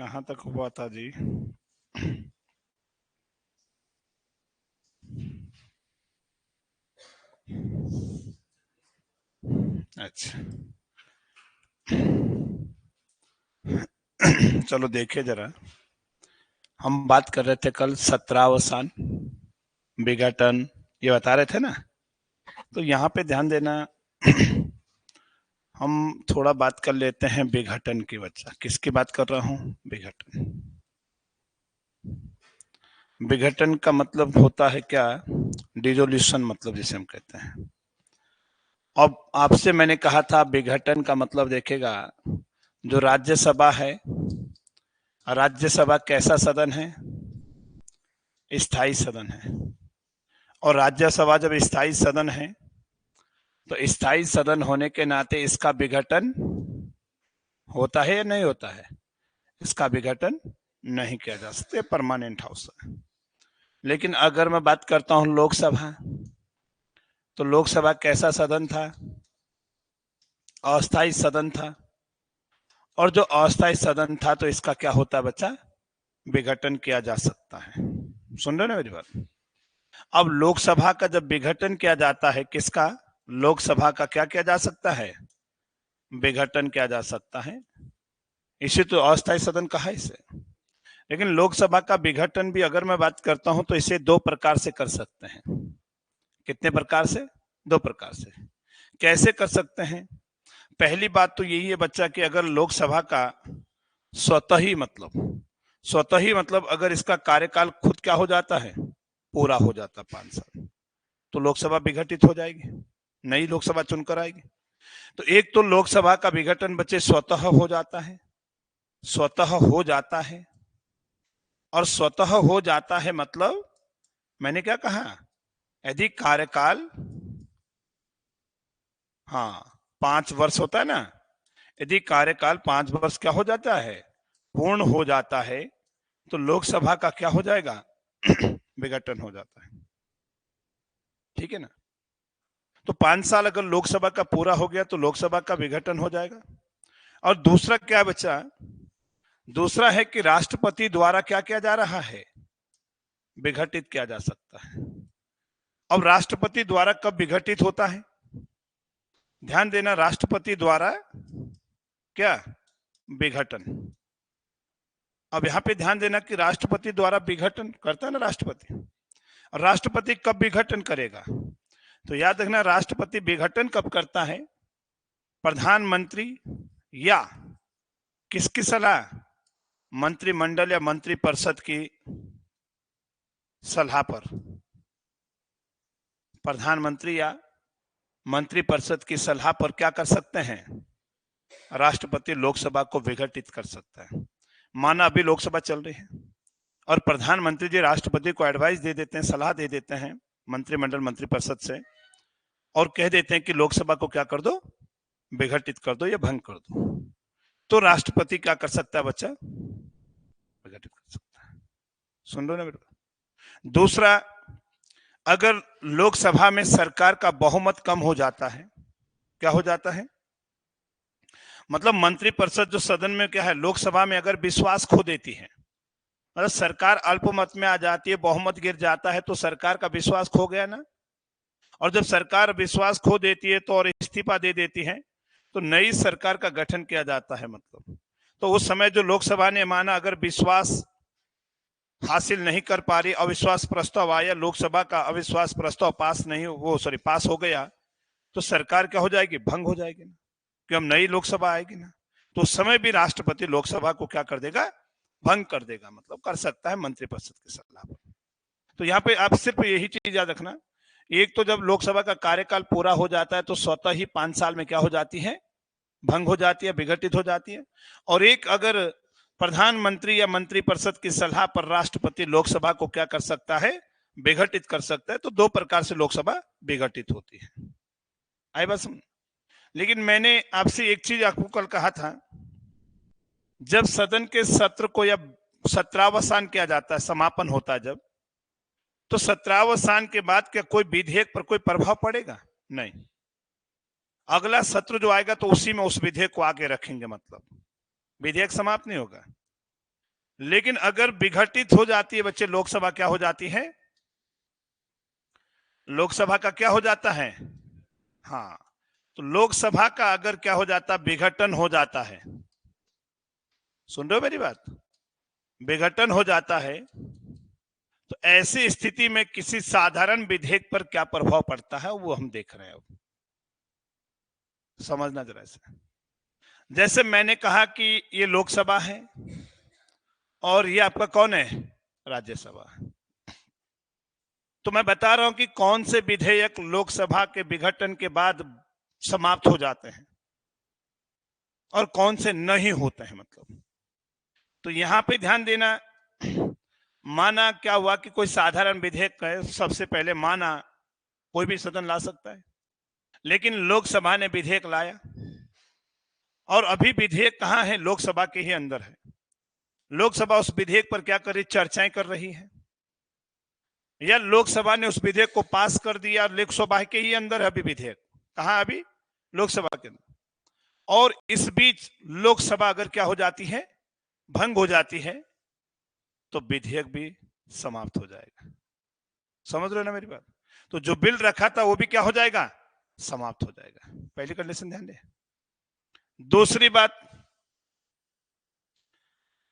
कहाँ तक हुआ था जी? अच्छा चलो देखिए जरा, हम बात कर रहे थे कल 17वां विघटन, ये बता रहे थे ना। तो यहाँ पे ध्यान देना, हम थोड़ा बात कर लेते हैं विघटन की। बच्चा किसकी बात कर रहा हूँ? विघटन। विघटन का मतलब होता है क्या? डिसोल्यूशन, मतलब जिसे हम कहते हैं। अब आपसे मैंने कहा था विघटन का मतलब देखेगा, जो राज्यसभा है, राज्यसभा कैसा सदन है? स्थायी सदन है। और राज्यसभा जब स्थायी सदन है तो स्थायी सदन होने के नाते इसका विघटन होता है या नहीं होता है? इसका विघटन नहीं किया जा सकता, परमानेंट हाउस है। लेकिन अगर मैं बात करता हूं लोकसभा, तो लोकसभा कैसा सदन था? अस्थायी सदन था। और जो अस्थायी सदन था तो इसका क्या होता है बच्चा? विघटन किया जा सकता है। सुन रहे हो ना मेरी बात? अब लोकसभा का जब विघटन किया जाता है, किसका? लोकसभा का क्या किया जा सकता है? विघटन किया जा सकता है। इसे तो अस्थायी सदन कहा है इसे। लेकिन लोकसभा का विघटन भी अगर मैं बात करता हूं तो इसे दो प्रकार से कर सकते हैं। कितने प्रकार से? दो प्रकार से। कैसे कर सकते हैं? पहली बात तो यही है बच्चा कि अगर लोकसभा का स्वतः ही मतलब अगर इसका कार्यकाल खुद क्या हो जाता है, पूरा हो जाता 5 साल, तो लोकसभा विघटित हो जाएगी, नई लोकसभा चुनकर आएगी। तो एक तो लोकसभा का विघटन बच्चे स्वतः हो जाता है, स्वतः हो जाता है। और स्वतः हो जाता है मतलब मैंने क्या कहा? यदि कार्यकाल, हाँ, 5 वर्ष होता है ना, यदि कार्यकाल 5 वर्ष क्या हो जाता है, पूर्ण हो जाता है, तो लोकसभा का क्या हो जाएगा? विघटन हो जाता है। ठीक है ना? तो 5 साल अगर लोकसभा का पूरा हो गया तो लोकसभा का विघटन हो जाएगा। और दूसरा क्या बचा? दूसरा है कि राष्ट्रपति द्वारा क्या किया जा रहा है? विघटित किया जा सकता है। अब राष्ट्रपति द्वारा कब विघटित होता है? ध्यान देना, राष्ट्रपति द्वारा क्या? विघटन। अब यहां पे ध्यान देना कि राष्ट्रपति द्वारा विघटन करता है ना राष्ट्रपति। और राष्ट्रपति कब विघटन करेगा? तो याद रखना, राष्ट्रपति विघटन कब करता है? प्रधानमंत्री या किसकी सलाह? मंत्रिमंडल या मंत्रिपरिषद की सलाह पर। प्रधानमंत्री या मंत्रिपरिषद की सलाह पर क्या कर सकते हैं? राष्ट्रपति लोकसभा को विघटित कर सकता है। माना अभी लोकसभा चल रही है और प्रधानमंत्री जी राष्ट्रपति को एडवाइस दे देते हैं, सलाह दे देते हैं मंत्रिमंडल मंत्रिपरिषद से, और कह देते हैं कि लोकसभा को क्या कर दो? विघटित कर दो या भंग कर दो। तो राष्ट्रपति क्या कर सकता है बच्चा? विघटित कर सकता है। सुन लो ना बेटा। दूसरा, अगर लोकसभा में सरकार का बहुमत कम हो जाता है, क्या हो जाता है? मतलब मंत्रिपरिषद जो सदन में क्या है, लोकसभा में अगर विश्वास खो देती है, मतलब सरकार अल्पमत में आ जाती है, बहुमत गिर जाता है, तो सरकार का विश्वास खो गया ना। और जब सरकार विश्वास खो देती है तो और इस्तीफा दे देती है, तो नई सरकार का गठन किया जाता है। मतलब तो उस समय जो लोकसभा ने माना अगर विश्वास हासिल नहीं कर पा रही, अविश्वास प्रस्ताव आया, लोकसभा का अविश्वास प्रस्ताव पास नहीं, पास हो गया, तो सरकार क्या हो जाएगी? भंग हो जाएगी ना, कि हम नई लोकसभा आएगी ना। तो उस समय भी राष्ट्रपति लोकसभा को क्या कर देगा? भंग कर देगा, मतलब कर सकता है मंत्रिपरिषद की सलाह पर। तो यहाँ पे आप सिर्फ यही चीज याद रखना, एक तो जब लोकसभा का कार्यकाल पूरा हो जाता है तो स्वतः ही 5 साल में क्या हो जाती है? भंग हो जाती है, विघटित हो जाती है। और एक, अगर प्रधानमंत्री या मंत्रिपरिषद की सलाह पर राष्ट्रपति लोकसभा को क्या कर सकता है? विघटित कर सकता है। तो दो प्रकार से लोकसभा विघटित होती है। आई बात समझ? लेकिन मैंने आपसे एक चीज आपको कल कहा था, जब सदन के सत्र को या 17वां किया जाता है, समापन होता है जब, तो 17वां के बाद क्या कोई विधेयक पर कोई प्रभाव पड़ेगा? नहीं। अगला सत्र जो आएगा तो उसी में उस विधेयक को आगे रखेंगे, मतलब विधेयक समाप्त नहीं होगा। लेकिन अगर विघटित हो जाती है बच्चे, लोकसभा क्या हो जाती है? लोकसभा का क्या हो जाता है? हाँ, तो लोकसभा का अगर क्या हो जाता, विघटन हो जाता है, सुन रहे हो मेरी बात, विघटन हो जाता है, तो ऐसी स्थिति में किसी साधारण विधेयक पर क्या प्रभाव पड़ता है वो हम देख रहे हैं। अब समझना जरा इसे। जैसे मैंने कहा कि ये लोकसभा है और ये आपका कौन है? राज्यसभा। तो मैं बता रहा हूं कि कौन से विधेयक लोकसभा के विघटन के बाद समाप्त हो जाते हैं और कौन से नहीं होते हैं, मतलब। तो यहां पे ध्यान देना, माना क्या हुआ कि कोई साधारण विधेयक है, सबसे पहले माना कोई भी सदन ला सकता है, लेकिन लोकसभा ने विधेयक लाया और अभी विधेयक कहां है? लोकसभा के ही अंदर है। लोकसभा उस विधेयक पर क्या कर रही? चर्चाएं कर रही है, या लोकसभा ने उस विधेयक को पास कर दिया, लोकसभा के ही अंदर है अभी विधेयक। कहां? अभी लोकसभा के अंदर। और इस बीच लोकसभा अगर क्या हो जाती है? भंग हो जाती है, तो विधेयक भी समाप्त हो जाएगा। समझ रहे हो ना मेरी बात? तो जो बिल रखा था वो भी क्या हो जाएगा? समाप्त हो जाएगा। पहली कंडीशन ध्यान दे। दूसरी बात,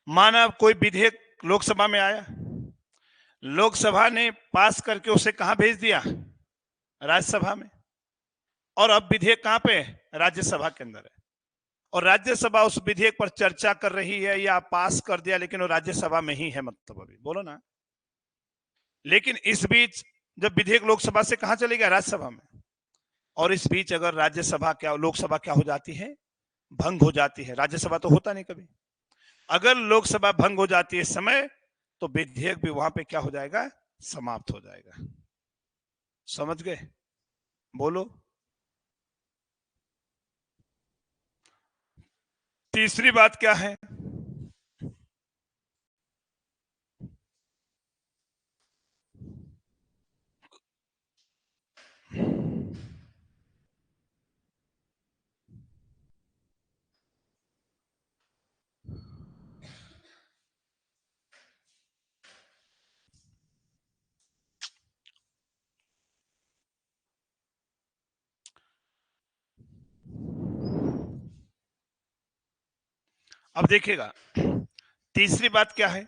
माना कोई विधेयक लोकसभा में आया, लोकसभा ने पास करके उसे कहां भेज दिया? राज्यसभा में। और अब विधेयक कहां पे है? राज्यसभा के अंदर है। और राज्यसभा उस विधेयक पर चर्चा कर रही है या पास कर दिया, लेकिन वो राज्यसभा में ही है, मतलब अभी बोलो ना। लेकिन इस बीच जब विधेयक लोकसभा से कहां चले गया? राज्यसभा में। और इस बीच अगर राज्यसभा क्या, लोकसभा क्या हो जाती है? भंग हो जाती है। राज्यसभा तो होता नहीं कभी। अगर लोकसभा भंग हो जाती है इस समय, तो विधेयक भी वहां पे क्या हो जाएगा? समाप्त हो जाएगा। समझ गए? बोलो। तीसरी बात क्या है? अब देखिएगा, तीसरी बात क्या है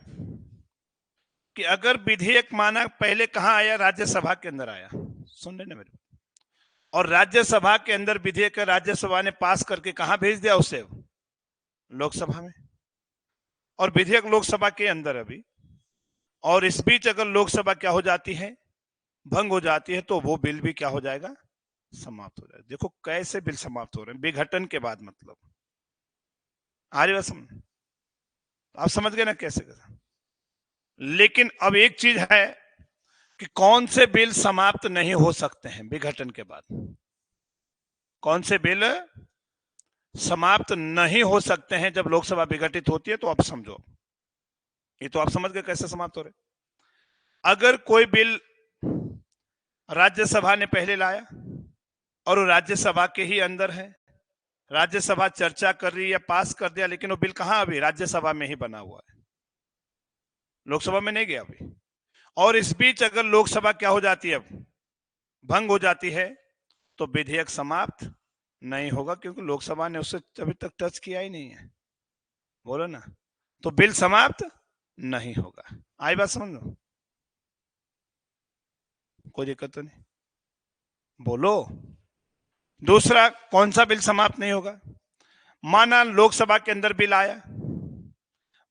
कि अगर विधेयक माना पहले कहां आया? राज्यसभा के अंदर आया। सुन रहे ना मेरे? और राज्यसभा के अंदर विधेयक राज्यसभा ने पास करके कहां भेज दिया उसे? लोकसभा में। और विधेयक लोकसभा के अंदर अभी, और इस बीच अगर लोकसभा क्या हो जाती है? भंग हो जाती है, तो वो बिल भी क्या हो जाएगा? समाप्त हो जाएगा। देखो कैसे बिल समाप्त हो रहे हैं विघटन के बाद, मतलब। आ रही बात समझ? आप समझ गए ना कैसे कैसे? लेकिन अब एक चीज है कि कौन से बिल समाप्त नहीं हो सकते हैं विघटन के बाद? कौन से बिल समाप्त नहीं हो सकते हैं जब लोकसभा विघटित होती है? तो आप समझो, ये तो आप समझ गए कैसे समाप्त हो रहे। अगर कोई बिल राज्यसभा ने पहले लाया और वो राज्यसभा के ही अंदर है, राज्यसभा चर्चा कर रही है, पास कर दिया, लेकिन वो बिल कहां? अभी राज्यसभा में ही बना हुआ है, लोकसभा में नहीं गया अभी। और इस बीच अगर लोकसभा क्या हो जाती है? अब भंग हो जाती है, तो विधेयक समाप्त नहीं होगा, क्योंकि लोकसभा ने उसे अभी तक टच किया ही नहीं है। बोलो ना। तो बिल समाप्त नहीं होगा। आई बात समझ लो? कोई दिक्कत तो नहीं? बोलो। दूसरा कौन सा बिल समाप्त नहीं होगा? माना लोकसभा के अंदर बिल आया,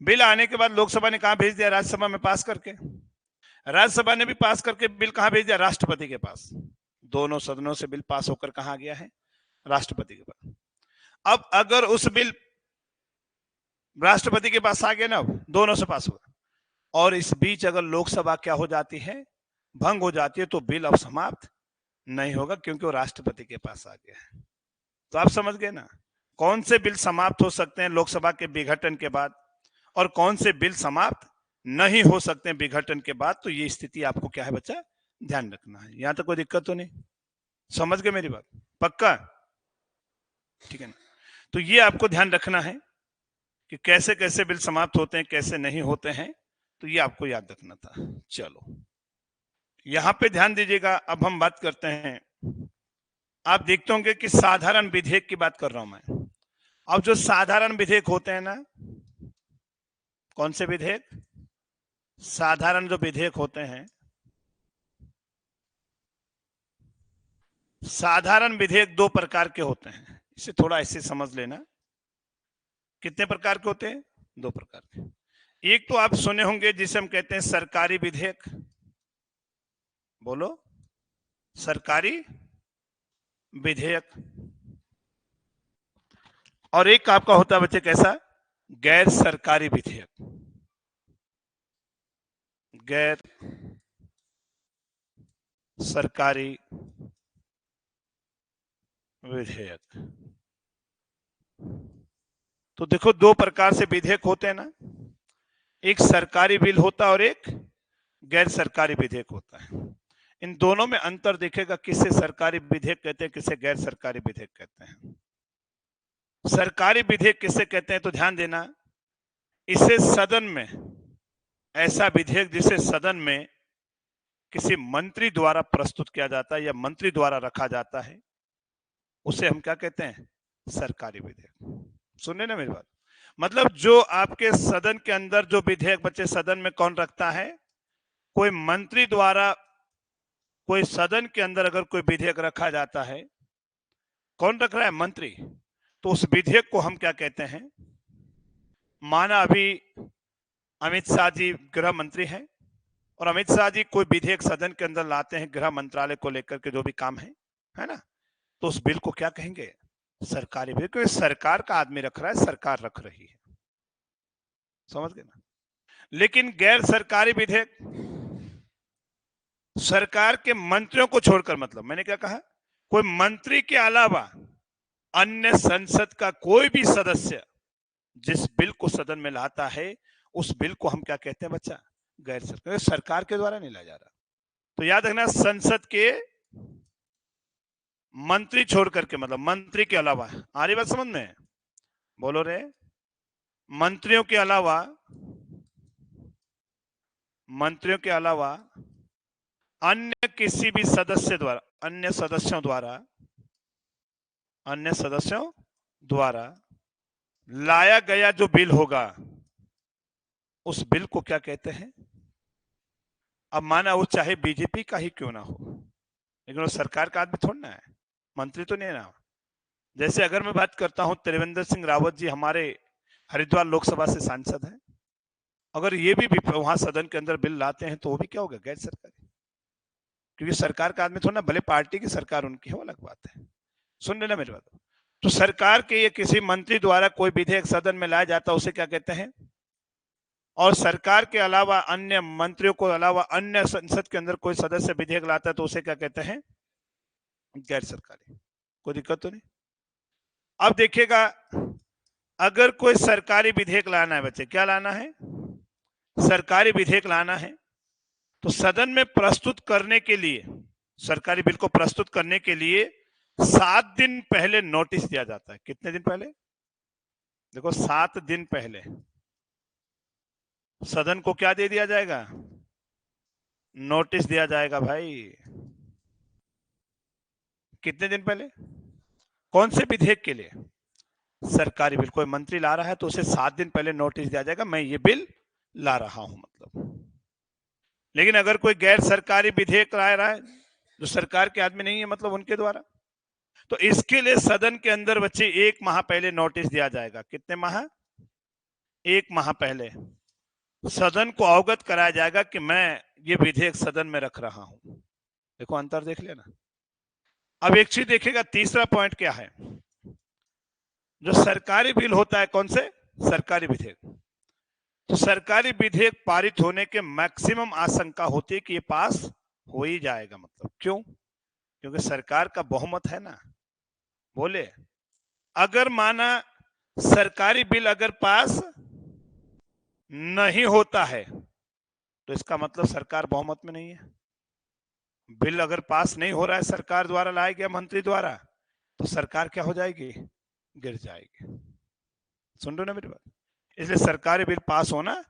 बिल आने के बाद लोकसभा ने कहा भेज दिया? राज्यसभा में पास करके। राज्यसभा ने भी पास करके बिल कहां भेज दिया? राष्ट्रपति के पास। दोनों सदनों से बिल पास होकर कहां गया है? राष्ट्रपति के पास। अब अगर उस बिल राष्ट्रपति के पास आ गया ना, दोनों से पास हुआ, और इस बीच अगर लोकसभा क्या हो जाती है? भंग हो जाती है, तो बिल अब समाप्त नहीं होगा, क्योंकि वो राष्ट्रपति के पास आ गया है। तो आप समझ गए ना कौन से बिल समाप्त हो सकते हैं लोकसभा के विघटन के बाद, और कौन से बिल समाप्त नहीं हो सकते हैं विघटन के बाद। तो ये स्थिति आपको क्या है बच्चा? ध्यान रखना है। यहां तक कोई दिक्कत तो नहीं? समझ गए मेरी बात? पक्का? ठीक है ना? तो ये आपको ध्यान रखना है कि कैसे कैसे बिल समाप्त होते हैं, कैसे नहीं होते हैं, तो ये आपको याद रखना था। चलो यहां पे ध्यान दीजिएगा। अब हम बात करते हैं, आप देखते होंगे कि साधारण विधेयक की बात कर रहा हूं मैं। अब जो साधारण विधेयक होते हैं ना, कौन से विधेयक? साधारण जो विधेयक होते हैं, साधारण विधेयक दो प्रकार के होते हैं, इसे थोड़ा ऐसे समझ लेना। कितने प्रकार के होते हैं? दो प्रकार के। एक तो आप सुने होंगे जिसे हम कहते हैं सरकारी विधेयक, बोलो, सरकारी विधेयक। और एक आपका होता है बच्चे कैसा? गैर सरकारी विधेयक। गैर सरकारी विधेयक। तो देखो दो प्रकार से विधेयक होते हैं ना, एक सरकारी बिल होता है और एक गैर सरकारी विधेयक होता है। इन दोनों में अंतर देखेगा, किसे सरकारी विधेयक कहते हैं, किसे गैर सरकारी विधेयक कहते हैं। सरकारी विधेयक किसे कहते हैं तो ध्यान देना, इसे सदन में, ऐसा विधेयक जिसे सदन में किसी मंत्री द्वारा प्रस्तुत किया जाता है या मंत्री द्वारा रखा जाता है, उसे हम क्या कहते हैं? सरकारी विधेयक। सुनने ना मेरी बात? मतलब जो आपके सदन के अंदर जो विधेयक बच्चे सदन में कौन रखता है? कोई मंत्री द्वारा, कोई सदन के अंदर अगर कोई विधेयक रखा जाता है, कौन रख रहा है? मंत्री। तो उस विधेयक को हम क्या कहते हैं? माना अभी अमित शाह जी गृह मंत्री हैं और अमित शाह जी कोई विधेयक सदन के अंदर लाते हैं गृह मंत्रालय को लेकर के, जो भी काम है ना, तो उस बिल को क्या कहेंगे? सरकारी बिल। क्योंकि सरकार का आदमी रख रहा है, सरकार रख रही है, समझ गए ना। लेकिन गैर सरकारी विधेयक सरकार के मंत्रियों को छोड़कर, मतलब मैंने क्या कहा, कोई मंत्री के अलावा अन्य संसद का कोई भी सदस्य जिस बिल को सदन में लाता है, उस बिल को हम क्या कहते हैं बच्चा? गैर सरकार। सरकार के द्वारा नहीं लाया जा रहा। तो याद रखना, संसद के मंत्री छोड़ करके, मतलब मंत्री के अलावा, आ रही बात समझ में? बोलो रे। मंत्रियों के अलावा, मंत्रियों के अलावा अन्य किसी भी सदस्य द्वारा, अन्य सदस्यों द्वारा, अन्य सदस्यों द्वारा लाया गया जो बिल होगा, उस बिल को क्या कहते हैं? अब माना वो चाहे बीजेपी का ही क्यों ना हो, लेकिन वो सरकार का आदमी थोड़ा ना है, मंत्री तो नहीं ना। जैसे अगर मैं बात करता हूं, त्रिवेंद्र सिंह रावत जी हमारे हरिद्वार लोकसभा से सांसद हैं, अगर ये भी वहां सदन के अंदर बिल लाते हैं तो वो भी क्या होगा? गैर सरकारी। क्योंकि सरकार का आदमी थोड़ा ना, भले पार्टी की सरकार उनकी हो, अलग बात है। सुन लेना मेरी बात। तो सरकार के ये किसी मंत्री द्वारा कोई विधेयक सदन में लाया जाता है, उसे क्या कहते हैं? और सरकार के अलावा अन्य मंत्रियों को अलावा अन्य संसद के अंदर कोई सदस्य विधेयक लाता है तो उसे क्या कहते हैं? गैर सरकारी। कोई दिक्कत तो नहीं? अब देखिएगा, अगर कोई सरकारी विधेयक लाना है बच्चे, क्या लाना है? सरकारी विधेयक लाना है, तो सदन में प्रस्तुत करने के लिए, सरकारी बिल को प्रस्तुत करने के लिए 7 दिन पहले नोटिस दिया जाता है। कितने दिन पहले? देखो 7 दिन पहले सदन को क्या दे दिया जाएगा? नोटिस दिया जाएगा भाई। कितने दिन पहले? कौन से विधेयक के लिए? सरकारी बिल। कोई मंत्री ला रहा है तो उसे 7 दिन पहले नोटिस दिया जाएगा, मैं ये बिल ला रहा हूं, मतलब। लेकिन अगर कोई गैर सरकारी विधेयक ला रहा है जो सरकार के आदमी नहीं है, मतलब उनके द्वारा, तो इसके लिए सदन के अंदर बच्चे 1 माह पहले नोटिस दिया जाएगा। कितने माह? 1 माह पहले सदन को अवगत कराया जाएगा कि मैं ये विधेयक सदन में रख रहा हूं। देखो अंतर देख लेना। अब एक चीज देखिएगा, तीसरा पॉइंट क्या है? जो सरकारी बिल होता है, कौन से? सरकारी विधेयक। तो सरकारी विधेयक पारित होने के मैक्सिमम आशंका होती है कि ये पास हो ही जाएगा। मतलब क्यों? क्योंकि सरकार का बहुमत है ना। बोले, अगर माना सरकारी बिल अगर पास नहीं होता है तो इसका मतलब सरकार बहुमत में नहीं है। बिल अगर पास नहीं हो रहा है सरकार द्वारा लाया गया, मंत्री द्वारा, तो सरकार क्या हो जाएगी? गिर जाएगी। सुन रहे हो ना मेरी बात? इसलिए सरकारी बिल पास होना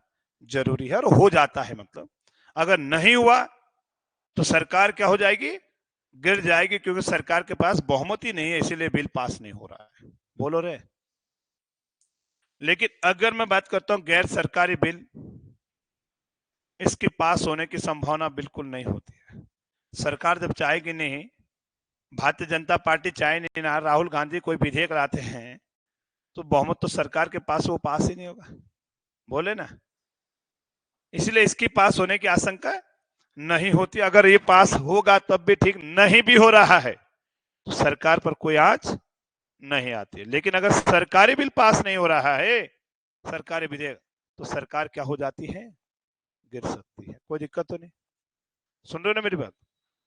जरूरी है, और हो जाता है। मतलब अगर नहीं हुआ तो सरकार क्या हो जाएगी, गिर जाएगी, क्योंकि सरकार के पास बहुमत ही नहीं है, इसीलिए बिल पास नहीं हो रहा है। बोलो रे। लेकिन अगर मैं बात करता हूं गैर सरकारी बिल, इसके पास होने की संभावना बिल्कुल नहीं होती है। सरकार जब चाहेगी नहीं, भारतीय जनता पार्टी चाहे नहीं ना, राहुल गांधी कोई विधेयक लाते हैं तो बहुमत तो सरकार के पास, वो पास ही नहीं होगा। बोले ना, इसलिए इसकी पास होने की आशंका नहीं होती। अगर ये पास होगा तब भी ठीक, नहीं भी हो रहा है तो सरकार पर कोई आंच नहीं आती। लेकिन अगर सरकारी बिल पास नहीं हो रहा है, सरकारी विधेयक, तो सरकार क्या हो जाती है, गिर सकती है। कोई दिक्कत तो नहीं, सुन रहे हो ना मेरी बात?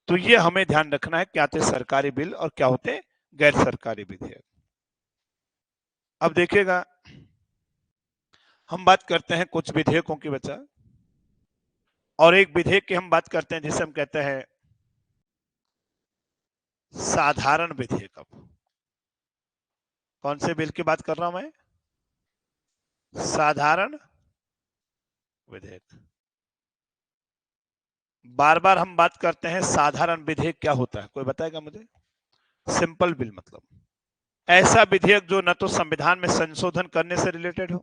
तो ये हमें ध्यान रखना है, क्या होते सरकारी बिल और क्या होते गैर सरकारी विधेयक। अब देखिएगा, हम बात करते हैं कुछ विधेयकों की बचा, और एक विधेयक की हम बात करते हैं जिसे हम कहते हैं साधारण विधेयक। अब कौन से बिल की बात कर रहा हूं मैं, साधारण विधेयक। बार बार हम बात करते हैं साधारण विधेयक क्या होता है, कोई बताएगा मुझे? सिंपल बिल मतलब ऐसा विधेयक जो न तो संविधान में संशोधन करने से रिलेटेड हो,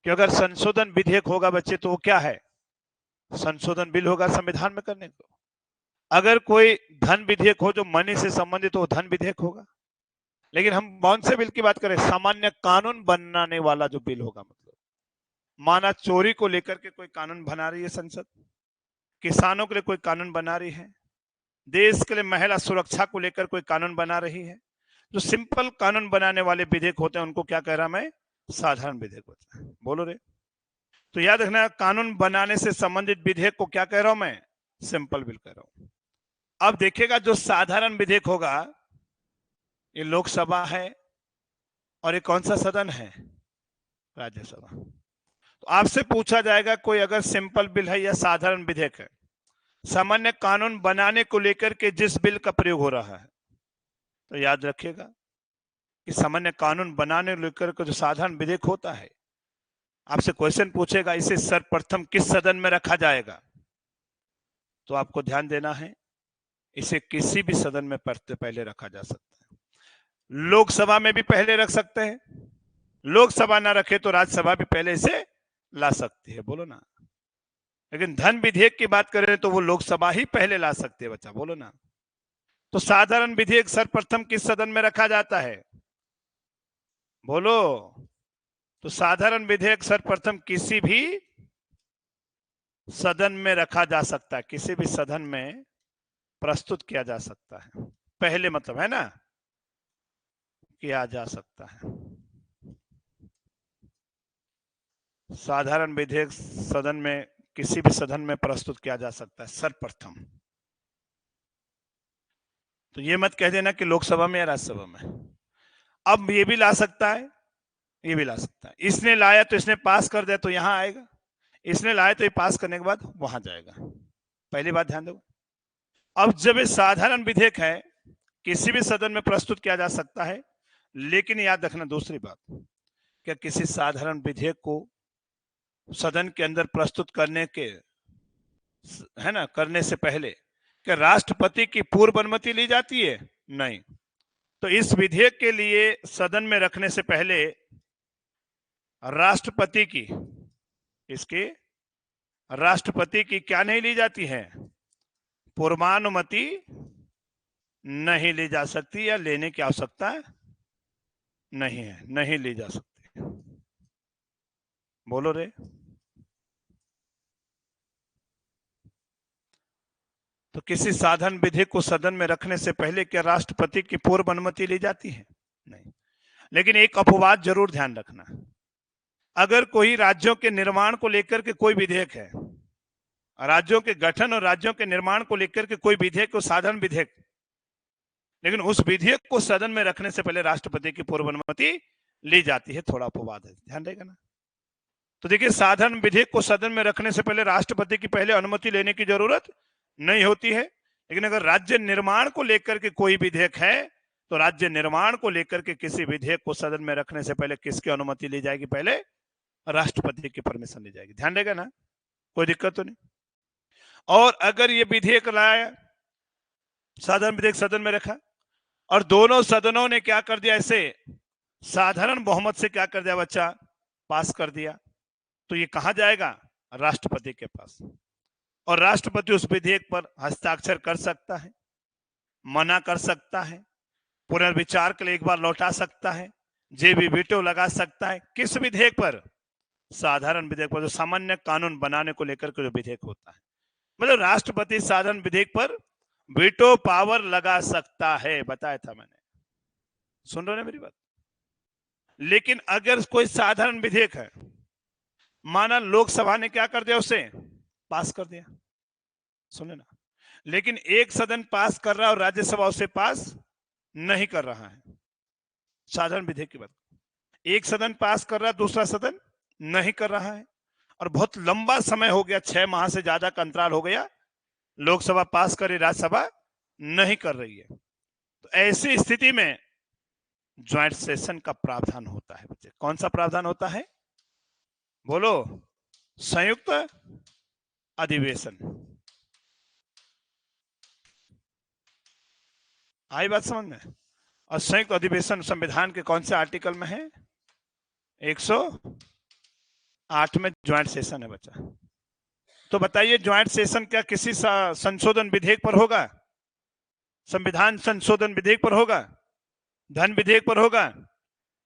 कि अगर संशोधन विधेयक होगा बच्चे तो वो क्या है, संशोधन बिल होगा संविधान में करने को। अगर कोई धन विधेयक हो जो मनी से संबंधित हो, धन विधेयक होगा। लेकिन हम कौन से बिल की बात करें, सामान्य कानून बनाने वाला जो बिल होगा। मतलब माना चोरी को लेकर के कोई कानून बना रही है संसद, किसानों के लिए कोई कानून बना रही है, देश के लिए महिला सुरक्षा को लेकर कोई कानून बना रही है, जो सिंपल कानून बनाने वाले विधेयक होते हैं उनको क्या कह रहा मैं, साधारण विधेयक होता है। बोलो रे। तो याद रखना, कानून बनाने से संबंधित विधेयक को क्या कह रहा हूं मैं, सिंपल बिल कह रहा हूं। अब देखिएगा, जो साधारण विधेयक होगा, ये लोकसभा है और ये कौन सा सदन है, राज्यसभा। तो आपसे पूछा जाएगा कोई अगर सिंपल बिल है या साधारण विधेयक है, सामान्य कानून बनाने को लेकर के जिस बिल का प्रयोग हो रहा है, तो याद रखिएगा कि सामान्य कानून बनाने लेकर के जो साधारण विधेयक होता है, आपसे क्वेश्चन पूछेगा इसे सर्वप्रथम किस सदन में रखा जाएगा, तो आपको ध्यान देना है इसे किसी भी सदन में पहले रखा जा सकता है। लोकसभा में भी पहले रख सकते हैं, लोकसभा ना रखे तो राज्यसभा भी पहले इसे ला सकती है। बोलो ना। लेकिन धन विधेयक की बात करें तो वो लोकसभा ही पहले ला सकती है बच्चा। बोलो ना। तो साधारण विधेयक सर्वप्रथम किस सदन में रखा जाता है, बोलो? तो साधारण विधेयक सर्वप्रथम किसी भी सदन में रखा जा सकता है, किसी भी सदन में प्रस्तुत किया जा सकता है, पहले मतलब है ना, किया जा सकता है। साधारण विधेयक सदन में, किसी भी सदन में प्रस्तुत किया जा सकता है सर्वप्रथम। तो ये मत कह देना कि लोकसभा में या राज्यसभा में। अब ये भी ला सकता है, ये भी ला सकता है। इसने लाया तो इसने पास कर दिया तो यहां आएगा, इसने लाया तो ये पास करने के बाद वहां जाएगा। पहली बात ध्यान दो। अब जब ये साधारण विधेयक है, किसी भी सदन में प्रस्तुत किया जा सकता है, लेकिन याद रखना दूसरी बात, क्या किसी साधारण विधेयक को सदन के अंदर प्रस्तुत करने के, है ना, करने से पहले क्या राष्ट्रपति की पूर्व अनुमति ली जाती है? नहीं। तो इस विधेयक के लिए सदन में रखने से पहले राष्ट्रपति की, इसके राष्ट्रपति की क्या नहीं ली जाती है, पूर्वानुमति नहीं ली जा सकती, या लेने की आवश्यकता नहीं है, नहीं ली जा सकती। बोलो रे। तो किसी साधारण विधेयक को सदन में रखने से पहले क्या राष्ट्रपति की पूर्व अनुमति ली जाती है? नहीं। लेकिन एक अपवाद जरूर ध्यान रखना, अगर कोई राज्यों के निर्माण को लेकर के कोई विधेयक है, राज्यों के गठन और राज्यों के निर्माण को लेकर के कोई विधेयक को साधारण विधेयक, लेकिन उस विधेयक को सदन में रखने से पहले राष्ट्रपति की पूर्व अनुमति ली जाती है, थोड़ा अपवाद है, ध्यान रहेगा ना। तो देखिए, साधारण विधेयक को सदन में रखने से पहले राष्ट्रपति की पहले अनुमति लेने की जरूरत नहीं होती है। लेकिन अगर राज्य निर्माण को लेकर के कोई विधेयक है, तो राज्य निर्माण को लेकर के किसी विधेयक को सदन में रखने से पहले किसकी अनुमति ली जाएगी? पहले राष्ट्रपति की परमिशन ली जाएगी। ध्यान देगा ना, कोई दिक्कत तो नहीं। और अगर ये विधेयक लाया, साधारण विधेयक सदन में रखा और दोनों सदनों ने क्या कर दिया, ऐसे साधारण बहुमत से क्या कर दिया बच्चा, पास कर दिया, तो ये कहां जाएगा, राष्ट्रपति के पास। और राष्ट्रपति उस विधेयक पर हस्ताक्षर कर सकता है, मना कर सकता है, पुनर्विचार के लिए एक बार लौटा सकता है, जे भी वीटो लगा सकता है। किस विधेयक पर, साधारण विधेयक पर, जो सामान्य कानून बनाने को लेकर के जो विधेयक होता है। मतलब राष्ट्रपति साधारण विधेयक पर वीटो पावर लगा सकता है, बताया था मैंने, सुन रहे हो मेरी बात। लेकिन अगर कोई साधारण विधेयक है, माना लोकसभा ने क्या कर दिया, उसे पास कर दिया, सुन लेना, लेकिन एक सदन पास कर रहा है और राज्यसभा उसे पास नहीं कर रहा है, साधारण विधेयक की बात, एक सदन पास कर रहा है, दूसरा सदन नहीं कर रहा है, और बहुत लंबा समय हो गया, 6 माह से ज्यादा का अंतराल हो गया, लोकसभा पास करे, राज्यसभा नहीं कर रही है, तो ऐसी स्थिति में ज्वाइंट सेशन का प्रावधान होता है बच्चे। कौन सा प्रावधान होता है, बोलो, संयुक्त अधिवेशन। आई बात समझ में। और संयुक्त अधिवेशन संविधान के कौन से आर्टिकल में है, 108 में ज्वाइंट सेशन है बच्चा। तो बताइए, ज्वाइंट सेशन क्या किसी संशोधन विधेयक पर होगा, संविधान संशोधन विधेयक पर होगा, धन विधेयक पर होगा,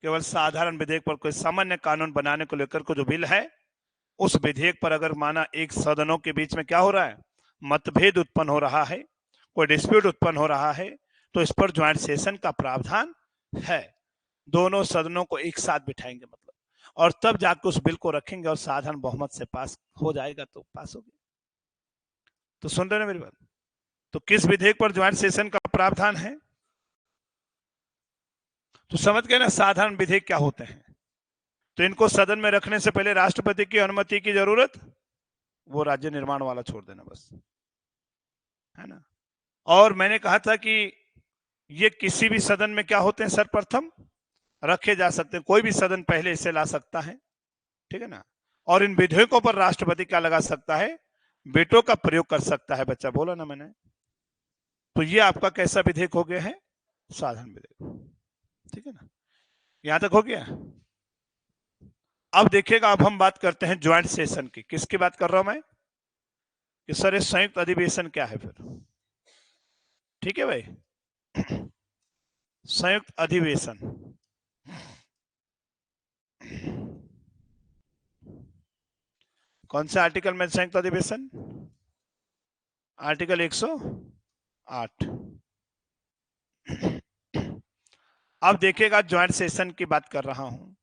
केवल साधारण विधेयक पर, कोई सामान्य कानून बनाने को लेकर को जो बिल है, उस विधेयक पर अगर माना एक सदनों के बीच में क्या हो रहा है, मतभेद उत्पन्न हो रहा है, कोई डिस्प्यूट उत्पन्न हो रहा है, तो इस पर ज्वाइंट सेशन का प्रावधान है। दोनों सदनों को एक साथ बिठाएंगे मतलब, और तब जाकर उस बिल को रखेंगे और साधारण बहुमत से पास हो जाएगा तो पास हो गया। तो सुन रहे ना मेरी बात। तो किस विधेयक पर ज्वाइंट सेशन का प्रावधान है, तो समझ गए ना साधारण विधेयक क्या होते हैं। तो इनको सदन में रखने से पहले राष्ट्रपति की अनुमति की जरूरत, वो राज्य निर्माण वाला छोड़ देना बस, है ना। और मैंने कहा था कि ये किसी भी सदन में क्या होते हैं, सर्वप्रथम रखे जा सकते हैं, कोई भी सदन पहले इसे ला सकता है, ठीक है ना। और इन विधेयकों पर राष्ट्रपति क्या लगा सकता है, वेटो का प्रयोग कर सकता है बच्चा, बोला ना मैंने। तो ये आपका कैसा विधेयक हो गया है, साधारण विधेयक, ठीक है ना, यहां तक हो गया। अब देखिएगा, अब हम बात करते हैं ज्वाइंट सेशन की। किसकी बात कर रहा हूं मैं, कि सर ये संयुक्त अधिवेशन क्या है फिर, ठीक है भाई। संयुक्त अधिवेशन, कौन से आर्टिकल में संयुक्त अधिवेशन, आर्टिकल 108। अब देखिएगा, ज्वाइंट सेशन की बात कर रहा हूं,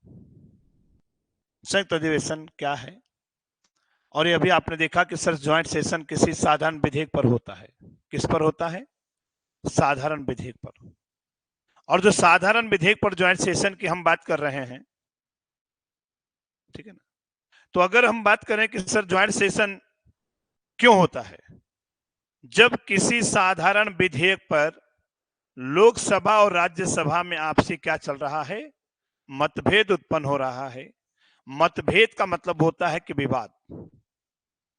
संयुक्त अधिवेशन क्या है। और ये अभी आपने देखा कि सर ज्वाइंट सेशन किसी साधारण विधेयक पर होता है, किस पर होता है, साधारण विधेयक पर। और जो साधारण विधेयक पर ज्वाइंट सेशन की हम बात कर रहे हैं, ठीक है ना, तो अगर हम बात करें कि सर ज्वाइंट सेशन क्यों होता है, जब किसी साधारण विधेयक पर लोकसभा और राज्यसभा में आपसी क्या चल रहा है, मतभेद उत्पन्न हो रहा है। मतभेद का मतलब होता है कि विवाद,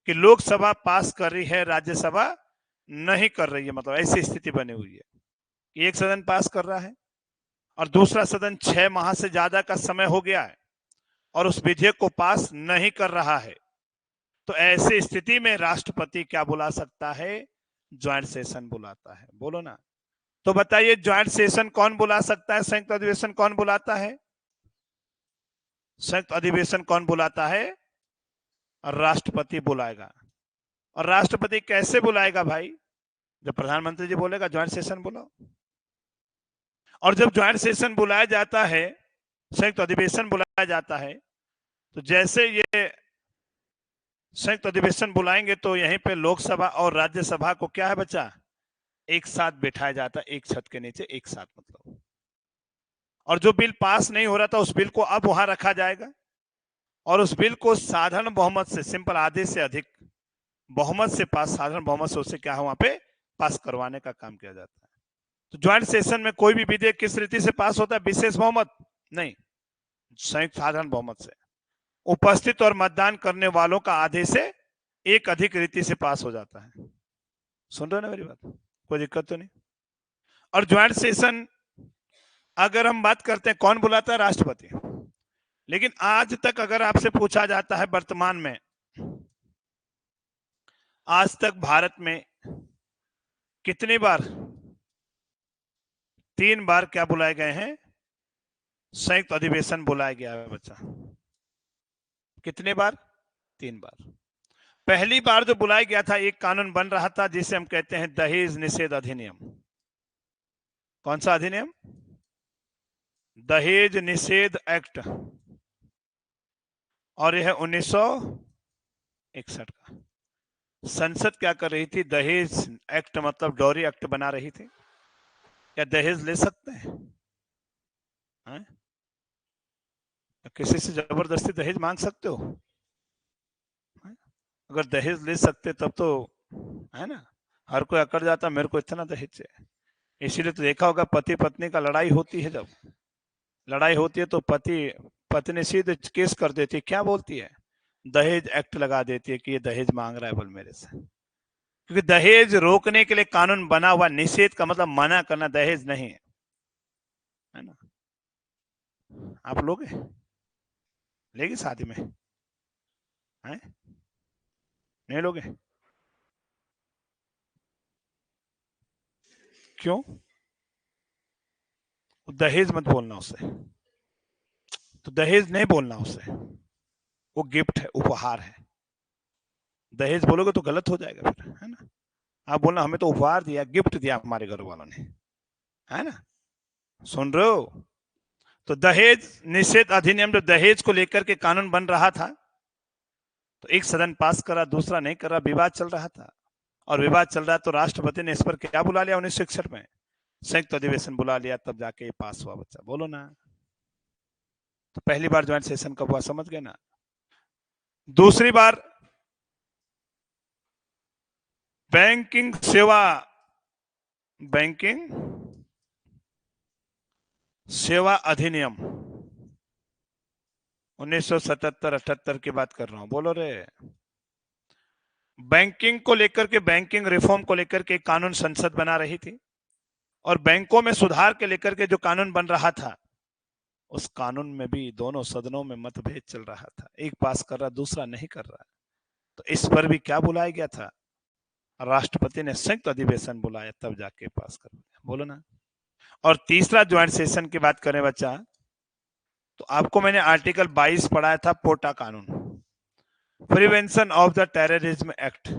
कि लोकसभा पास कर रही है, राज्यसभा नहीं कर रही है, मतलब ऐसी स्थिति बनी हुई है कि एक सदन पास कर रहा है और दूसरा सदन 6 माह से ज्यादा का समय हो गया है और उस विधेयक को पास नहीं कर रहा है। तो ऐसी स्थिति में राष्ट्रपति क्या बुला सकता है, ज्वाइंट सेशन बुलाता है, बोलो ना। तो बताइए, ज्वाइंट सेशन कौन बुला सकता है, संयुक्त अधिवेशन कौन बुलाता है, संयुक्त अधिवेशन कौन बुलाता है, राष्ट्रपति बुलाएगा। और राष्ट्रपति कैसे बुलाएगा भाई, जब प्रधानमंत्री जी बोलेगा ज्वाइंट सेशन बुलाओ। और जब ज्वाइंट सेशन बुलाया जाता है, संयुक्त अधिवेशन बुलाया जाता है, तो जैसे ये संयुक्त अधिवेशन बुलाएंगे तो यहीं पे लोकसभा और राज्यसभा को क्या है बच्चा, एक साथ बिठाया जाता है, एक छत के नीचे एक साथ मतलब। और जो बिल पास नहीं हो रहा था, उस बिल को अब वहां रखा जाएगा और उस बिल को साधारण बहुमत से, सिंपल आधे से अधिक बहुमत से पास, साधारण बहुमत से उससे क्या है वहां पे पास करवाने का काम किया जाता है। तो ज्वाइंट सेशन में कोई भी विधेयक किस रीति से पास होता है, विशेष बहुमत नहीं, संयुक्त साधारण बहुमत से। उपस्थित और मतदान करने वालों का आधे से एक अधिक रीति से पास हो जाता है। सुन रहे हो ना मेरी बात? कोई दिक्कत तो नहीं। और ज्वाइंट सेशन अगर हम बात करते हैं कौन बुलाता है? राष्ट्रपति। लेकिन आज तक अगर आपसे पूछा जाता है वर्तमान में, आज तक भारत में कितनी बार, 3 बार क्या बुलाए गए हैं? संयुक्त अधिवेशन बुलाया गया है बच्चा। कितने बार? 3 बार। पहली बार जो बुलाया गया था, एक कानून बन रहा था जिसे हम कहते हैं दहेज निषेध अधिनियम। कौन सा अधिनियम? दहेज निषेध एक्ट। और यह 1961 का। संसद क्या कर रही थी? दहेज एक्ट मतलब डॉरी एक्ट बना रही थी। क्या दहेज ले सकते हैं? किसी से जबरदस्ती दहेज मांग सकते हो? अगर दहेज ले सकते तब तो, है ना, हर कोई अकड़ जाता मेरे को इतना दहेज चाहिए। इसीलिए तो देखा होगा पति पत्नी का लड़ाई होती है, जब लड़ाई होती है तो पत्नी सीधे केस कर देती है। क्या बोलती है? दहेज एक्ट लगा देती है कि ये दहेज मांग रहा है बोल मेरे से। क्योंकि दहेज रोकने के लिए कानून बना हुआ। निषेध का मतलब मना करना, दहेज नहीं है ना। आप लोगे? लेगी शादी में? है? नहीं लोगे? क्यों? दहेज मत बोलना उससे, तो दहेज नहीं बोलना उससे, वो गिफ्ट है, उपहार है। दहेज बोलोगे तो गलत हो जाएगा फिर, है ना। आप बोलना हमें तो उपहार दिया, गिफ्ट दिया हमारे घर वालों ने, है ना। सुन रहे हो? तो दहेज निषेध अधिनियम, जो दहेज को लेकर के कानून बन रहा था, तो एक सदन पास करा, दूसरा नहीं करा, विवाद चल रहा था। और विवाद चल रहा तो राष्ट्रपति ने इस पर क्या बुला लिया? 1961 में संयुक्त अधिवेशन बुला लिया, तब जाके ये पास हुआ बच्चा। बोलो ना। तो पहली बार ज्वाइंट सेशन कब हुआ? समझ गए ना। दूसरी बार बैंकिंग सेवा अधिनियम 1977-78 की बात कर रहा हूं। बोलो रे। बैंकिंग को लेकर के, बैंकिंग रिफॉर्म को लेकर के कानून संसद बना रही थी, और बैंकों में सुधार के लेकर के जो कानून बन रहा था, उस कानून में भी दोनों सदनों में मतभेद चल रहा था। एक पास कर रहा, दूसरा नहीं कर रहा। तो इस पर भी क्या बुलाया गया था? राष्ट्रपति ने संयुक्त अधिवेशन बुलाया, तब जाके पास कर दिया। बोलो ना। और तीसरा ज्वाइंट सेशन की बात करें बच्चा, तो आपको मैंने आर्टिकल 22 पढ़ाया था, पोटा कानून, prevention of the terrorism act,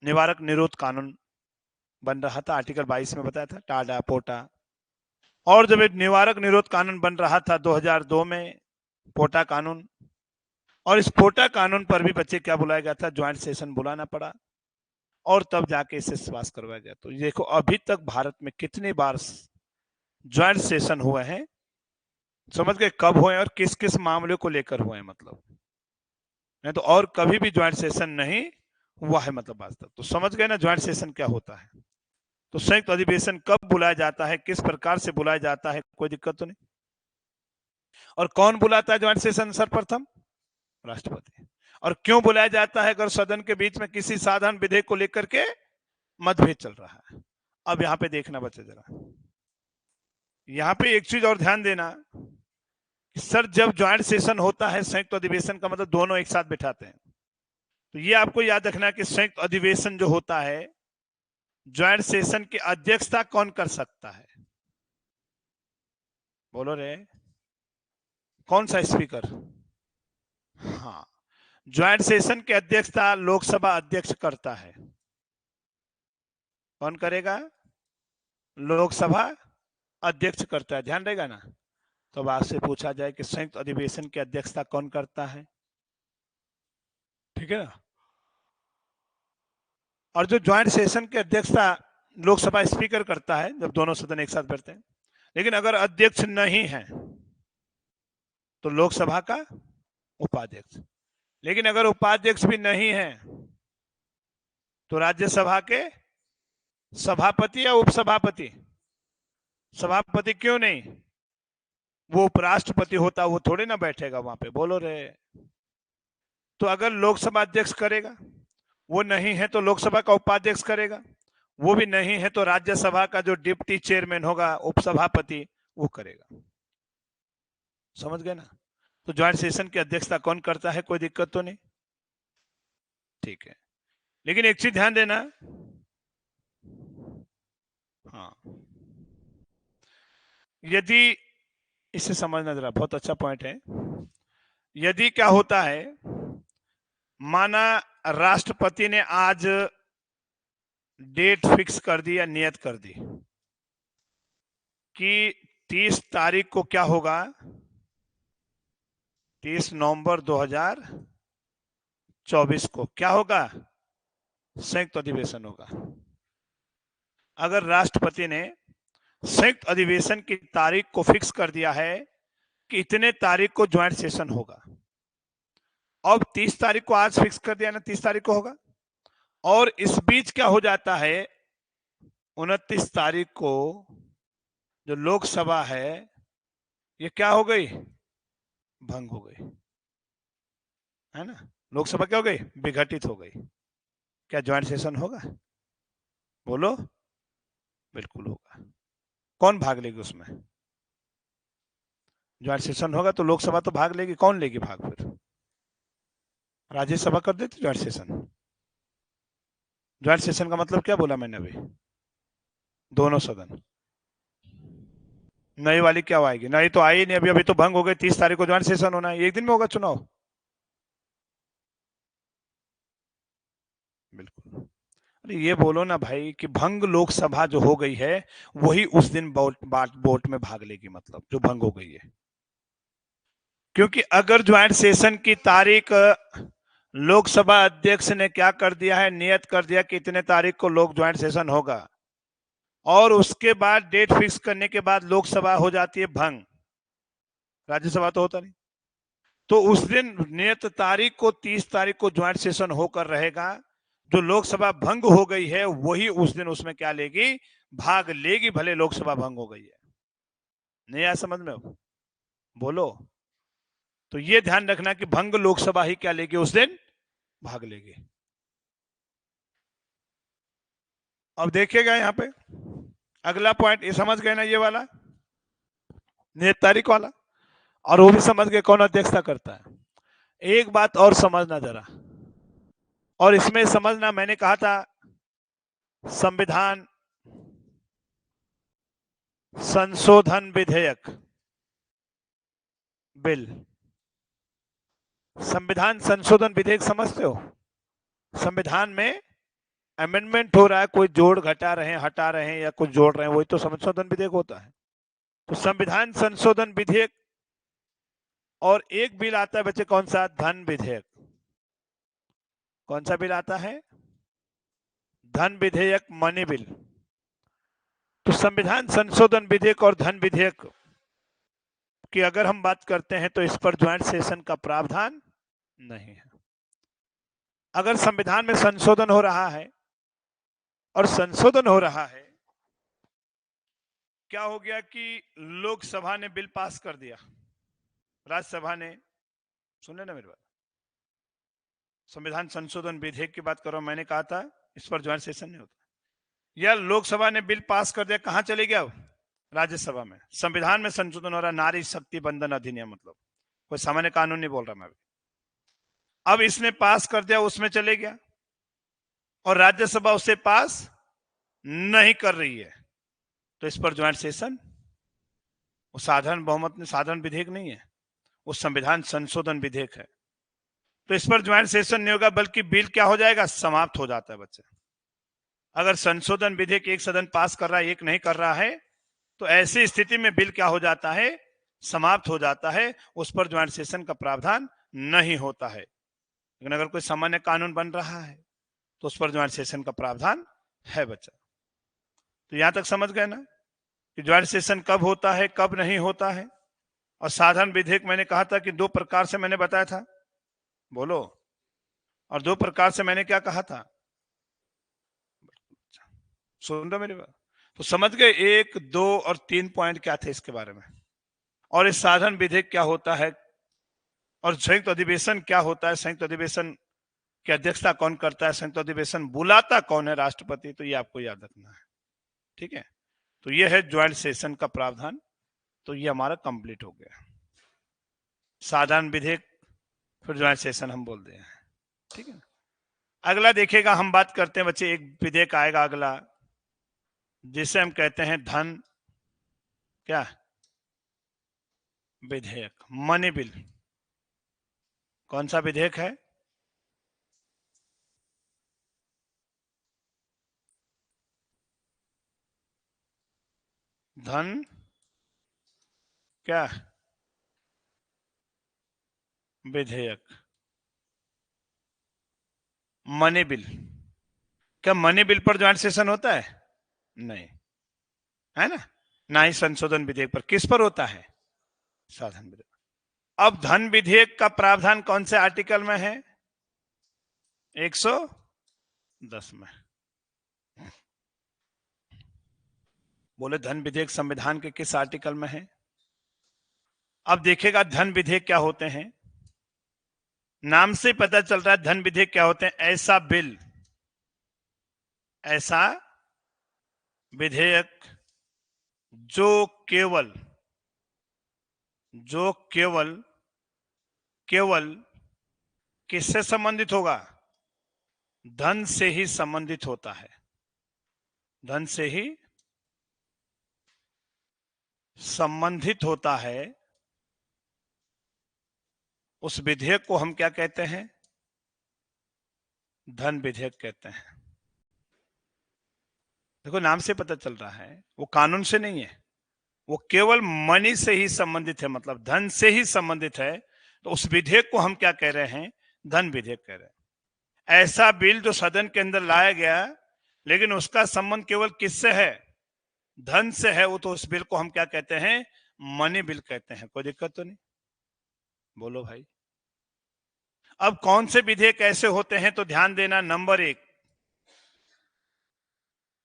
निवारक निरोध कानून बन रहा था। आर्टिकल 22 में बताया था, टाडा पोटा। और जब एक निवारक निरोध कानून बन रहा था 2002 में, पोटा कानून, और इस पोटा कानून पर भी बच्चे क्या बुलाया गया था? ज्वाइंट सेशन बुलाना पड़ा, और तब जाके इसे पास करवाया गया। तो देखो अभी तक भारत में कितनी बार ज्वाइंट सेशन हुए हैं, समझ गए? कब हुए और किस किस मामले को लेकर हुए हैं, मतलब नहीं तो और कभी भी ज्वाइंट सेशन नहीं हुआ है, मतलब आज तक। तो समझ गए ना ज्वाइंट सेशन क्या होता है। तो संयुक्त अधिवेशन कब बुलाया जाता है, किस प्रकार से बुलाया जाता है, कोई दिक्कत तो नहीं। और कौन बुलाता है ज्वाइंट सेशन? सर्वप्रथम राष्ट्रपति। और क्यों बुलाया जाता है? अगर सदन के बीच में किसी साधारण विधेयक को लेकर के मतभेद चल रहा है। अब यहाँ पे देखना बच्चे जरा, यहाँ पे एक चीज और ध्यान देना कि सर जब ज्वाइंट सेशन होता है, संयुक्त अधिवेशन का मतलब दोनों एक साथ बैठाते हैं, तो ये आपको याद रखना कि संयुक्त अधिवेशन जो होता है, ज्वाइंट सेशन की अध्यक्षता कौन कर सकता है? बोलो रे। कौन सा स्पीकर? हाँ, ज्वाइंट सेशन की अध्यक्षता लोकसभा अध्यक्ष करता है। कौन करेगा? लोकसभा अध्यक्ष करता है। ध्यान रहेगा ना। तो अब आपसे पूछा जाए कि संयुक्त अधिवेशन की अध्यक्षता कौन करता है, ठीक है ना। और जो ज्वाइंट सेशन की अध्यक्षता लोकसभा स्पीकर करता है, जब दोनों सदन एक साथ बैठते हैं। लेकिन अगर अध्यक्ष नहीं है तो लोकसभा का उपाध्यक्ष। लेकिन अगर उपाध्यक्ष भी नहीं है तो राज्यसभा के सभापति या उपसभापति। सभापति क्यों नहीं? वो उपराष्ट्रपति होता, वो थोड़े ना बैठेगा वहां पे। बोलो रे। तो अगर लोकसभा अध्यक्ष करेगा, वो नहीं है तो लोकसभा का उपाध्यक्ष करेगा, वो भी नहीं है तो राज्यसभा का जो डिप्टी चेयरमैन होगा, उपसभापति, वो करेगा। समझ गए ना? तो ज्वाइंट सेशन की अध्यक्षता कौन करता है? कोई दिक्कत तो नहीं, ठीक है। लेकिन एक चीज ध्यान देना, हाँ, यदि इसे समझना जरा, बहुत अच्छा पॉइंट है। यदि क्या होता है, माना राष्ट्रपति ने आज डेट फिक्स कर दी या नियत कर दी कि 30 तारीख को क्या होगा, 30 नवंबर 2024 को क्या होगा, संयुक्त अधिवेशन होगा। अगर राष्ट्रपति ने संयुक्त अधिवेशन की तारीख को फिक्स कर दिया है कि इतने तारीख को ज्वाइंट सेशन होगा, अब 30 तारीख को आज फिक्स कर दिया ना, 30 तारीख को होगा, और इस बीच क्या हो जाता है, 29 तारीख को जो लोकसभा है ये क्या हो गई, भंग हो गई, है ना? लोकसभा क्या हो गई, विघटित हो गई। क्या ज्वाइंट सेशन होगा? बोलो, बिल्कुल होगा। कौन भाग लेगी उसमें? ज्वाइंट सेशन होगा तो लोकसभा तो भाग लेगी, कौन लेगी भाग फिर? राज्यसभा कर देती ज्वाइंट सेशन। ज्वाइंट सेशन का मतलब क्या बोला मैंने अभी? दोनों सदन। नई वाली क्या आएगी? नई तो आई नहीं, अभी अभी तो भंग हो गई। 30 तारीख को ज्वाइंट सेशन होना है, एक दिन में होगा चुनाव। बिल्कुल। अरे ये बोलो ना भाई कि भंग लोकसभा जो हो गई है वही उस दिन वोट में भाग लेगी, मतलब जो भंग हो गई है। क्योंकि अगर ज्वाइंट सेशन की तारीख लोकसभा अध्यक्ष ने क्या कर दिया है, नियत कर दिया कि इतने तारीख को लोक ज्वाइंट सेशन होगा, और उसके बाद डेट फिक्स करने के बाद लोकसभा हो जाती है भंग, राज्यसभा तो होता नहीं, तो उस दिन नियत तारीख को 30 तारीख को ज्वाइंट सेशन होकर रहेगा। जो लोकसभा भंग हो गई है वही उस दिन उसमें क्या लेगी, भाग लेगी, भले लोकसभा भंग हो गई है। नहीं आया समझ में? बोलो। तो ये ध्यान रखना कि भंग लोकसभा ही क्या लेगी उस दिन, भाग लेगी। अब देखिएगा यहां पे अगला पॉइंट, ये समझ गए ना, ये वाला नियत तारीख वाला, और वो भी समझ गए कौन अध्यक्षता करता है। एक बात और समझना जरा, और इसमें समझना, मैंने कहा था संविधान संशोधन विधेयक बिल, संविधान संशोधन विधेयक समझते हो? संविधान में अमेंडमेंट हो रहा है, कोई जोड़ घटा रहे हैं, हटा रहे हैं, या कुछ जोड़ रहे हैं, वही तो संशोधन विधेयक होता है। तो संविधान संशोधन विधेयक, और एक बिल आता है बच्चे, कौन सा? धन विधेयक। कौन सा बिल आता है? धन विधेयक, मनी बिल। तो संविधान संशोधन विधेयक और धन विधेयक की अगर हम बात करते हैं तो इस पर ज्वाइंट सेशन का प्रावधान नहीं है। अगर संविधान में संशोधन हो रहा है, और संशोधन हो रहा है, क्या हो गया कि लोकसभा ने बिल पास कर दिया, राज्यसभा ने, सुन ना मेरी बात, संविधान संशोधन विधेयक की बात कर रहा हूं, मैंने कहा था इस पर ज्वाइंट सेशन नहीं होता। या लोकसभा ने बिल पास कर दिया, कहां चले गया? राज्यसभा में। संविधान में संशोधन हो रहा, नारी शक्ति बंधन अधिनियम, मतलब कोई सामान्य कानून नहीं बोल रहा मैं अभी। अब इसने पास कर दिया, उसमें चले गया, और राज्यसभा उसे पास नहीं कर रही है, तो इस पर ज्वाइंट सेशन, वो साधारण बहुमत में, साधारण विधेयक नहीं है, वो संविधान संशोधन विधेयक है, तो इस पर ज्वाइंट सेशन नहीं होगा, बल्कि बिल क्या हो जाएगा, समाप्त हो जाता है बच्चे। अगर संशोधन विधेयक एक सदन पास कर रहा है, एक नहीं कर रहा है, तो ऐसी स्थिति में बिल क्या हो जाता है, समाप्त हो जाता है, उस पर ज्वाइंट सेशन का प्रावधान नहीं होता है। लेकिन अगर कोई सामान्य कानून बन रहा है तो उस पर ज्वाइंट सेशन का प्रावधान है बच्चा। तो यहां तक समझ गए ना कि ज्वाइंट सेशन कब होता है, कब नहीं होता है। और साधारण विधेयक मैंने कहा था कि दो प्रकार से मैंने बताया था, बोलो, और दो प्रकार से मैंने क्या कहा था, सुन रहे मेरी बात? तो समझ गए 1, 2 और 3 पॉइंट क्या थे इसके बारे में। और इस साधारण विधेयक क्या होता है, और संयुक्त अधिवेशन क्या होता है, संयुक्त अधिवेशन की अध्यक्षता कौन करता है, संयुक्त अधिवेशन बुलाता कौन है, राष्ट्रपति, तो ये आपको याद रखना है। ठीक है, तो ये है ज्वाइंट सेशन का प्रावधान। तो ये हमारा कंप्लीट हो गया। साधारण विधेयक फिर ज्वाइंट सेशन हम बोल रहे हैं। ठीक है, अगला देखिएगा, हम बात करते हैं बच्चे, एक विधेयक आएगा अगला जिसे हम कहते हैं धन क्या विधेयक, मनी बिल। कौन सा विधेयक है? धन क्या विधेयक, मनी बिल। क्या मनी बिल पर ज्वाइंट सेशन होता है? नहीं, है ना, ना ही संशोधन विधेयक पर। किस पर होता है? साधारण विधेयक। अब धन विधेयक का प्रावधान कौन से आर्टिकल में है? 110 में। बोले धन विधेयक संविधान के किस आर्टिकल में है? अब देखिएगा धन विधेयक क्या होते हैं। नाम से पता चल रहा है धन विधेयक क्या होते हैं। ऐसा बिल, ऐसा विधेयक जो केवल किससे संबंधित होगा? धन से ही संबंधित होता है, धन से ही संबंधित होता है। उस विधेयक को हम क्या कहते हैं? धन विधेयक कहते हैं। देखो नाम से पता चल रहा है वो कानून से नहीं है, वो केवल मनी से ही संबंधित है, मतलब धन से ही संबंधित है। तो उस विधेयक को हम क्या कह रहे हैं? धन विधेयक कह रहे हैं। ऐसा बिल जो सदन के अंदर लाया गया लेकिन उसका संबंध केवल किससे है? धन से है, वो तो उस बिल को हम क्या कहते हैं? मनी बिल कहते हैं। कोई दिक्कत तो नहीं? बोलो भाई। अब कौन से विधेयक ऐसे होते हैं, तो ध्यान देना। नंबर 1,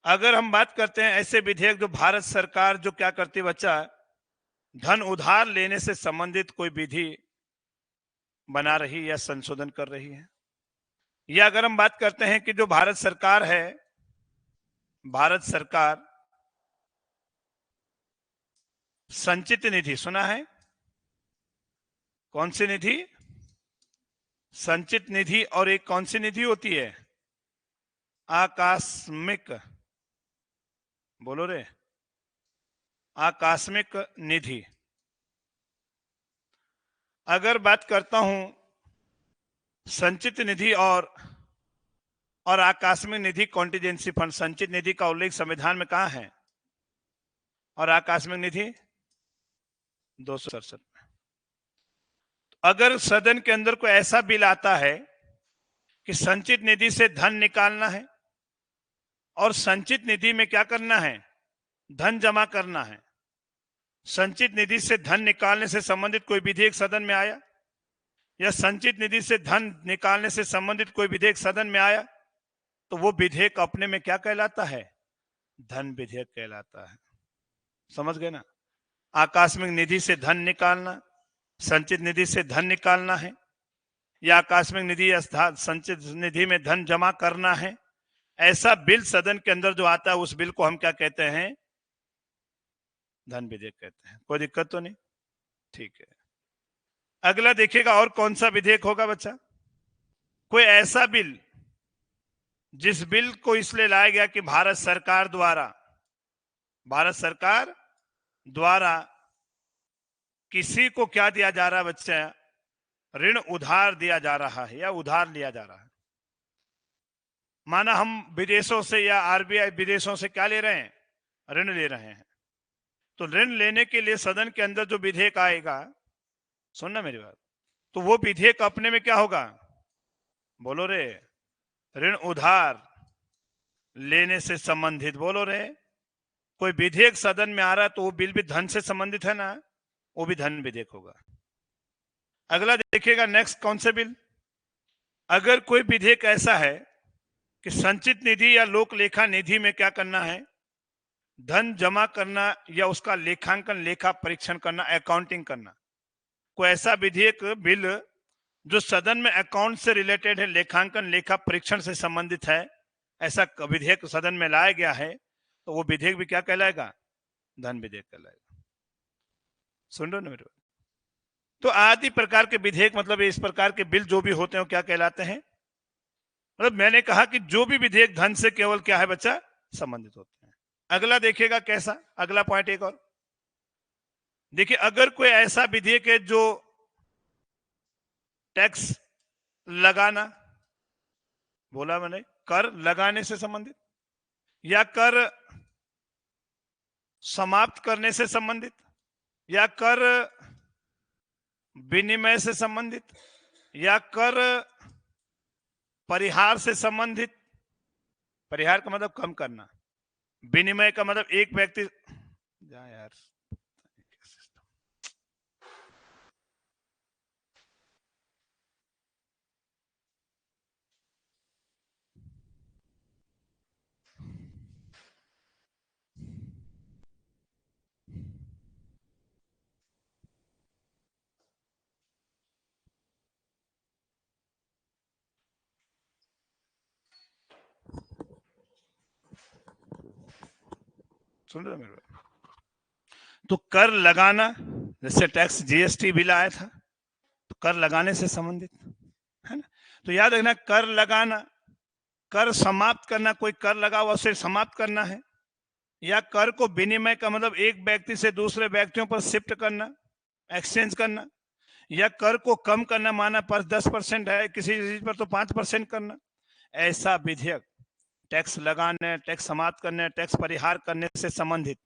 अगर हम बात करते हैं ऐसे विधेयक जो भारत सरकार जो क्या करती है बच्चा, धन उधार लेने से संबंधित कोई विधि बना रही है या संशोधन कर रही है, या अगर हम बात करते हैं कि जो भारत सरकार है, भारत सरकार संचित निधि, सुना है? कौन सी निधि? संचित निधि। और एक कौन सी निधि होती है? आकस्मिक, बोलो रे, आकस्मिक निधि। अगर बात करता हूं संचित निधि और आकस्मिक निधि, कॉन्टिजेंसी फंड, संचित निधि का उल्लेख संविधान में कहां है और आकस्मिक निधि 267 में। अगर सदन के अंदर कोई ऐसा बिल आता है कि संचित निधि से धन निकालना है और संचित निधि में क्या करना है? धन जमा करना है, संचित निधि से धन निकालने से संबंधित कोई विधेयक सदन में आया, या संचित निधि से धन निकालने से संबंधित कोई विधेयक सदन में आया, तो वो विधेयक अपने में क्या कहलाता है? धन विधेयक कहलाता है। समझ गए ना? आकस्मिक निधि से धन निकालना, संचित निधि से धन निकालना है, या आकस्मिक निधि या संचित निधि में धन जमा करना है, ऐसा बिल सदन के अंदर जो आता है उस बिल को हम क्या कहते हैं? धन विधेयक कहते हैं। कोई दिक्कत तो नहीं? ठीक है, अगला देखिएगा और कौन सा विधेयक होगा बच्चा? कोई ऐसा बिल जिस बिल को इसलिए लाया गया कि भारत सरकार द्वारा किसी को क्या दिया जा रहा है बच्चा? ऋण उधार दिया जा रहा है या उधार लिया जा रहा है। माना हम विदेशों से या आरबीआई विदेशों से क्या ले रहे हैं? ऋण ले रहे हैं। तो ऋण लेने के लिए सदन के अंदर जो विधेयक आएगा, सुनना मेरी बात, तो वो विधेयक अपने में क्या होगा? बोलो रे, ऋण उधार लेने से संबंधित। बोलो रे, कोई विधेयक सदन में आ रहा है तो वो बिल भी धन से संबंधित है ना, वो भी धन विधेयक होगा। अगला देखिएगा, नेक्स्ट कौन से बिल? अगर कोई विधेयक ऐसा है कि संचित निधि या लोक लेखा निधि में क्या करना है? धन जमा करना या उसका लेखांकन, लेखा परीक्षण करना, अकाउंटिंग करना, कोई ऐसा विधेयक बिल जो सदन में अकाउंट से रिलेटेड है, लेखांकन लेखा परीक्षण से संबंधित है, ऐसा विधेयक सदन में लाया गया है, तो वो विधेयक भी क्या कहलाएगा? धन विधेयक कहलाएगा। सुन रहे हो ना मेरे? तो आदि प्रकार के विधेयक, मतलब इस प्रकार के बिल जो भी होते हैं वो क्या कहलाते हैं? मतलब मैंने कहा कि जो भी विधेयक धन से केवल क्या है बच्चा? संबंधित होते हैं। अगला देखिएगा कैसा, अगला पॉइंट एक और देखिए, अगर कोई ऐसा विधेयक है जो टैक्स लगाना, बोला मैंने, कर लगाने से संबंधित या कर समाप्त करने से संबंधित या कर विनिमय से संबंधित या कर परिहार से संबंधित, परिहार का मतलब कम करना, विनिमय का मतलब एक व्यक्ति, जा यार सुन रहे हो मेरे? तो कर लगाना, जैसे टैक्स जीएसटी बिल आया था, तो कर लगाने से संबंधित है ना। तो याद रखना, कर लगाना, कर समाप्त करना, कोई कर लगा हुआ उसे समाप्त करना है, या कर को विनिमय का मतलब एक व्यक्ति से दूसरे व्यक्तियों पर शिफ्ट करना, एक्सचेंज करना, या कर को कम करना, माना पर 10% है किसी चीज पर तो 5% करना। ऐसा विधेयक टैक्स लगाने, टैक्स समाप्त करने, टैक्स परिहार करने से संबंधित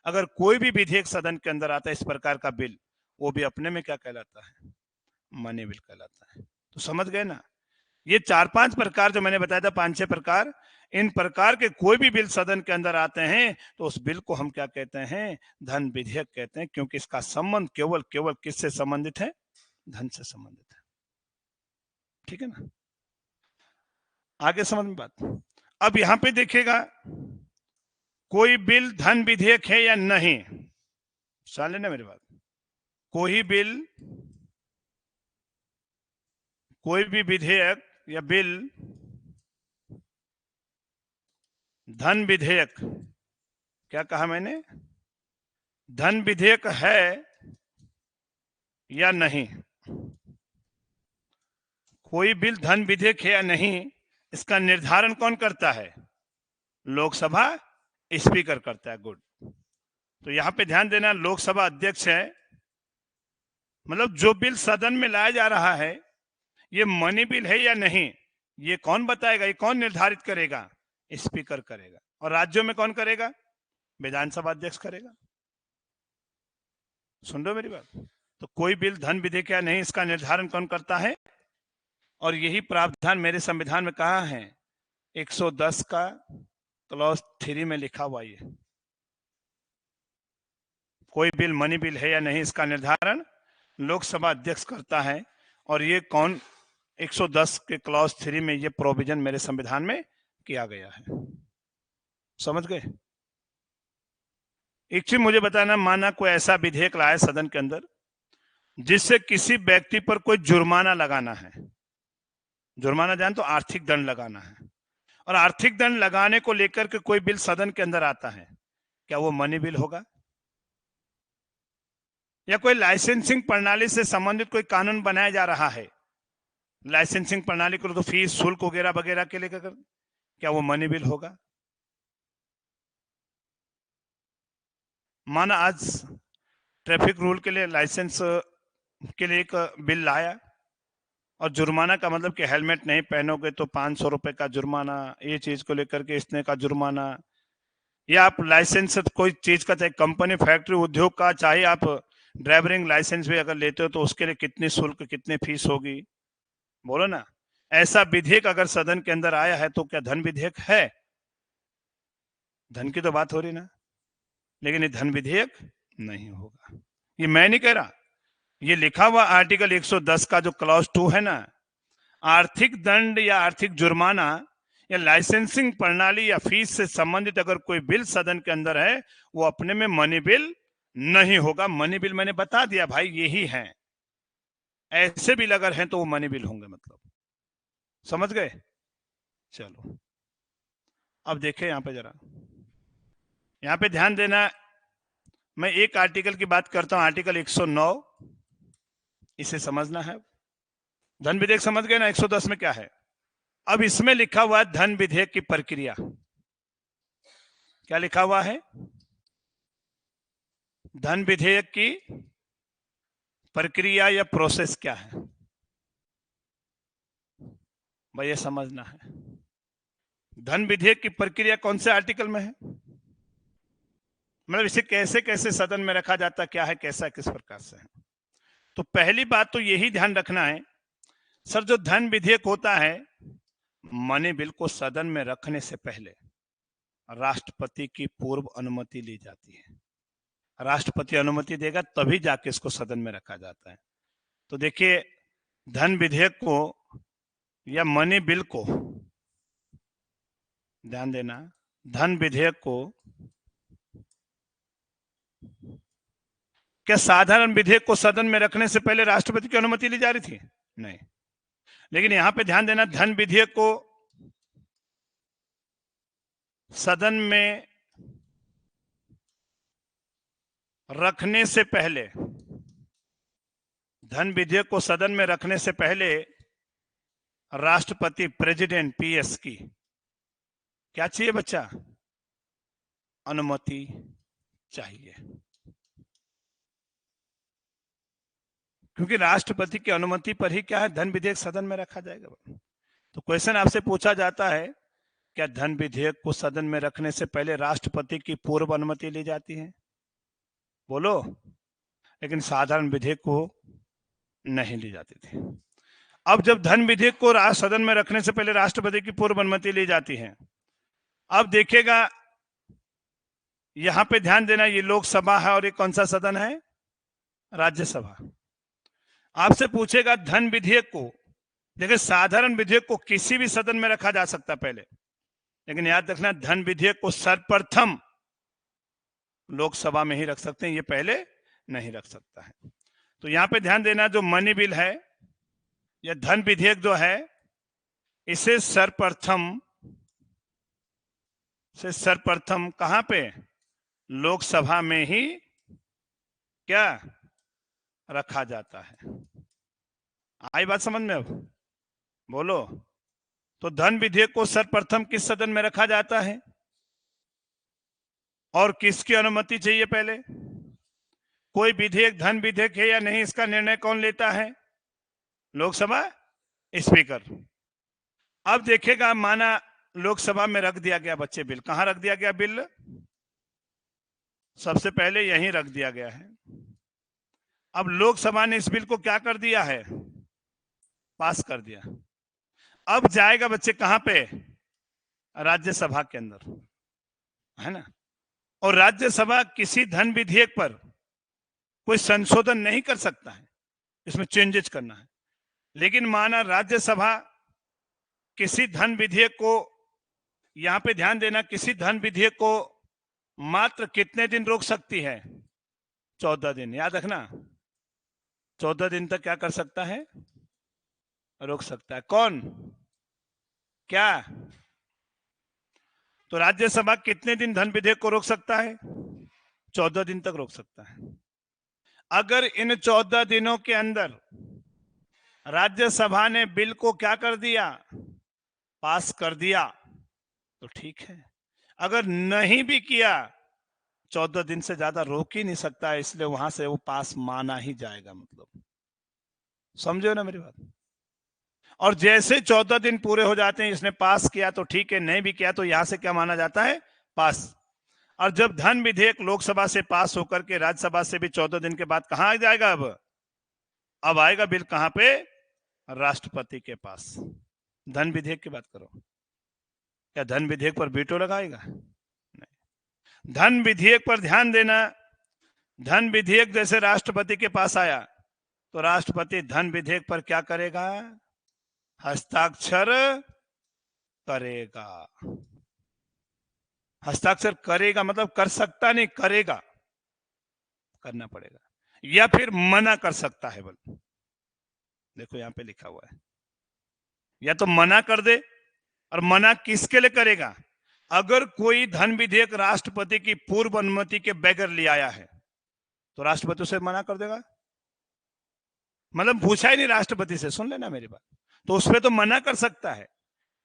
अगर कोई भी विधेयक सदन के अंदर आता है, इस प्रकार का बिल, वो भी अपने में क्या कहलाता है? मनी बिल कहलाता है। तो समझ गए ना? ये 4-5 प्रकार जो मैंने बताया था, 5-6 प्रकार, इन प्रकार के कोई भी बिल सदन के अंदर आते हैं तो उस बिल को हम क्या कहते हैं? धन विधेयक कहते हैं, क्योंकि इसका संबंध केवल केवल किससे संबंधित है? धन से संबंधित है। ठीक है ना? आगे समझ में बात। अब यहां पे देखिएगा, कोई बिल धन विधेयक है या नहीं, सुन लेना मेरी बात। कोई भी विधेयक या बिल धन विधेयक, क्या कहा मैंने? धन विधेयक है या नहीं, कोई बिल धन विधेयक है या नहीं, इसका निर्धारण कौन करता है? लोकसभा स्पीकर करता है। गुड। तो यहां पे ध्यान देना, लोकसभा अध्यक्ष है, मतलब जो बिल सदन में लाया जा रहा है ये मनी बिल है या नहीं, ये कौन बताएगा? ये कौन निर्धारित करेगा? स्पीकर करेगा। और राज्यों में कौन करेगा? विधानसभा अध्यक्ष करेगा। सुन रहे हो मेरी बात? तो कोई बिल धन विधेयक या नहीं, इसका निर्धारण कौन करता है? और यही प्रावधान मेरे संविधान में कहा है, 110 का क्लॉज 3 में लिखा हुआ ये, कोई बिल मनी बिल है या नहीं, इसका निर्धारण लोकसभा अध्यक्ष करता है। और ये कौन? 110 के क्लॉज 3 में ये प्रोविजन मेरे संविधान में किया गया है। समझ गए? एक चीज मुझे बताना, माना कोई ऐसा विधेयक लाए सदन के अंदर जिससे किसी व्यक्ति पर कोई जुर्माना लगाना है, जुर्माना जान तो आर्थिक दंड लगाना है, और आर्थिक दंड लगाने को लेकर के कोई बिल सदन के अंदर आता है, क्या वो मनी बिल होगा? या कोई लाइसेंसिंग प्रणाली से संबंधित कोई कानून बनाया जा रहा है, लाइसेंसिंग प्रणाली को तो फीस शुल्क वगैरह वगैरह के लेकर, क्या वो मनी बिल होगा? माना आज ट्रैफिक रूल के लिए, लाइसेंस के लिए एक बिल लाया, और जुर्माना का मतलब कि हेलमेट नहीं पहनोगे तो 500 रुपए का जुर्माना, ये चीज को लेकर के इतने का जुर्माना, या आप लाइसेंस कोई चीज का, चाहे कंपनी फैक्ट्री उद्योग का, चाहे आप ड्राइविंग लाइसेंस भी अगर लेते हो तो उसके लिए कितनी शुल्क, कितनी फीस होगी, बोलो ना। ऐसा विधेयक अगर सदन के अंदर आया है तो क्या धन विधेयक है? धन की तो बात हो रही ना, लेकिन ये धन विधेयक नहीं होगा। ये मैं नहीं कह रहा, ये लिखा हुआ आर्टिकल 110 का जो क्लॉज 2 है ना, आर्थिक दंड या आर्थिक जुर्माना या लाइसेंसिंग प्रणाली या फीस से संबंधित अगर कोई बिल सदन के अंदर है, वो अपने में मनी बिल नहीं होगा। मनी बिल मैंने बता दिया भाई, यही है। ऐसे बिल अगर हैं तो वो मनी बिल होंगे, मतलब समझ गए। चलो अब देखें यहां पे जरा, यहां पे ध्यान देना। मैं एक आर्टिकल की बात करता हूं, आर्टिकल 109, इसे समझना है। धन विधेयक समझ गए ना, 110 में क्या है। अब इसमें लिखा हुआ है धन विधेयक की प्रक्रिया। क्या लिखा हुआ है? धन विधेयक की प्रक्रिया या प्रोसेस क्या है, भाई ये समझना है। धन विधेयक की प्रक्रिया कौन से आर्टिकल में है, मतलब इसे कैसे कैसे सदन में रखा जाता, क्या है, कैसा, किस प्रकार से है। तो पहली बात तो यही ध्यान रखना है, सर जो धन विधेयक होता है, मनी बिल को सदन में रखने से पहले राष्ट्रपति की पूर्व अनुमति ली जाती है। राष्ट्रपति अनुमति देगा तभी जाके इसको सदन में रखा जाता है। तो देखिए, धन विधेयक को या मनी बिल को, ध्यान देना, धन विधेयक को क्या साधारण विधेयक को सदन में रखने से पहले राष्ट्रपति की अनुमति ली जा रही थी? नहीं। लेकिन यहां पे ध्यान देना, धन विधेयक को सदन में रखने से पहले, धन विधेयक को सदन में रखने से पहले राष्ट्रपति, प्रेसिडेंट, पीएस की क्या चाहिए बच्चा? अनुमति चाहिए, क्योंकि राष्ट्रपति की अनुमति पर ही क्या है, धन विधेयक सदन में रखा जाएगा। तो क्वेश्चन आपसे पूछा जाता है, क्या धन विधेयक को सदन में रखने से पहले राष्ट्रपति की पूर्व अनुमति ली जाती है? बोलो। लेकिन साधारण विधेयक को नहीं ली जाती थी। अब जब धन विधेयक को सदन में रखने से पहले राष्ट्रपति की पूर्व अनुमति ली जाती है, अब देखिएगा यहां पे ध्यान देना, ये लोकसभा है और ये कौन सा सदन है? राज्यसभा। आपसे पूछेगा धन विधेयक को, देखिए साधारण विधेयक को किसी भी सदन में रखा जा सकता पहले, लेकिन याद रखना धन विधेयक को सर्वप्रथम लोकसभा में ही रख सकते हैं, ये पहले नहीं रख सकता है। तो यहां पे ध्यान देना, जो मनी बिल है या धन विधेयक जो है, इसे सर्वप्रथम कहां पे? लोकसभा में ही क्या रखा जाता है। आई बात समझ में? अब बोलो। तो धन विधेयक को सर्वप्रथम किस सदन में रखा जाता है और किसकी अनुमति चाहिए पहले? कोई विधेयक धन विधेयक है या नहीं, इसका निर्णय कौन लेता है? लोकसभा स्पीकर। अब देखेगा, माना लोकसभा में रख दिया गया बच्चे बिल, कहां रख दिया गया बिल? सबसे पहले यहीं रख दिया गया है। अब लोकसभा ने इस बिल को क्या कर दिया है? पास कर दिया। अब जाएगा बच्चे कहां पे? राज्यसभा के अंदर, है ना। और राज्यसभा किसी धन विधेयक पर कोई संशोधन नहीं कर सकता है, इसमें चेंजेस करना है। लेकिन माना राज्यसभा किसी धन विधेयक को, यहां पे ध्यान देना, किसी धन विधेयक को मात्र कितने दिन रोक सकती है? 14 दिन। याद रखना, 14 दिन तक क्या कर सकता है? रोक सकता है। कौन? क्या? तो राज्यसभा कितने दिन धन विधेयक को रोक सकता है? 14 दिन तक रोक सकता है। अगर इन 14 दिनों के अंदर राज्यसभा ने बिल को क्या कर दिया? पास कर दिया, तो ठीक है। अगर नहीं भी किया, 14 दिन से ज्यादा रोक ही नहीं सकता है, इसलिए वहां से वो पास माना ही जाएगा। मतलब समझो ना मेरी बात। और जैसे 14 दिन पूरे हो जाते हैं, इसने पास किया तो ठीक है, नहीं भी किया तो यहां से क्या माना जाता है? पास। और जब धन विधेयक लोकसभा से पास होकर के राज्यसभा से भी 14 दिन के बाद कहां आ जाएगा? अब आएगा बिल कहां पे? राष्ट्रपति के पास। धन विधेयक की बात करो, क्या धन विधेयक पर वीटो लगाएगा? नहीं। धन विधेयक पर ध्यान देना, धन विधेयक जैसे राष्ट्रपति के पास आया तो राष्ट्रपति धन विधेयक पर क्या करेगा? हस्ताक्षर करेगा। हस्ताक्षर करेगा मतलब कर सकता नहीं, करेगा, करना पड़ेगा, या फिर मना कर सकता है। बोल देखो यहाँ पे लिखा हुआ है, या तो मना कर दे, और मना किसके लिए करेगा? अगर कोई धन विधेयक राष्ट्रपति की पूर्व अनुमति के बगैर ले आया है तो राष्ट्रपति उसे मना कर देगा। मतलब पूछा ही नहीं राष्ट्रपति से, सुन लेना मेरी बात, तो उसपे तो मना कर सकता है।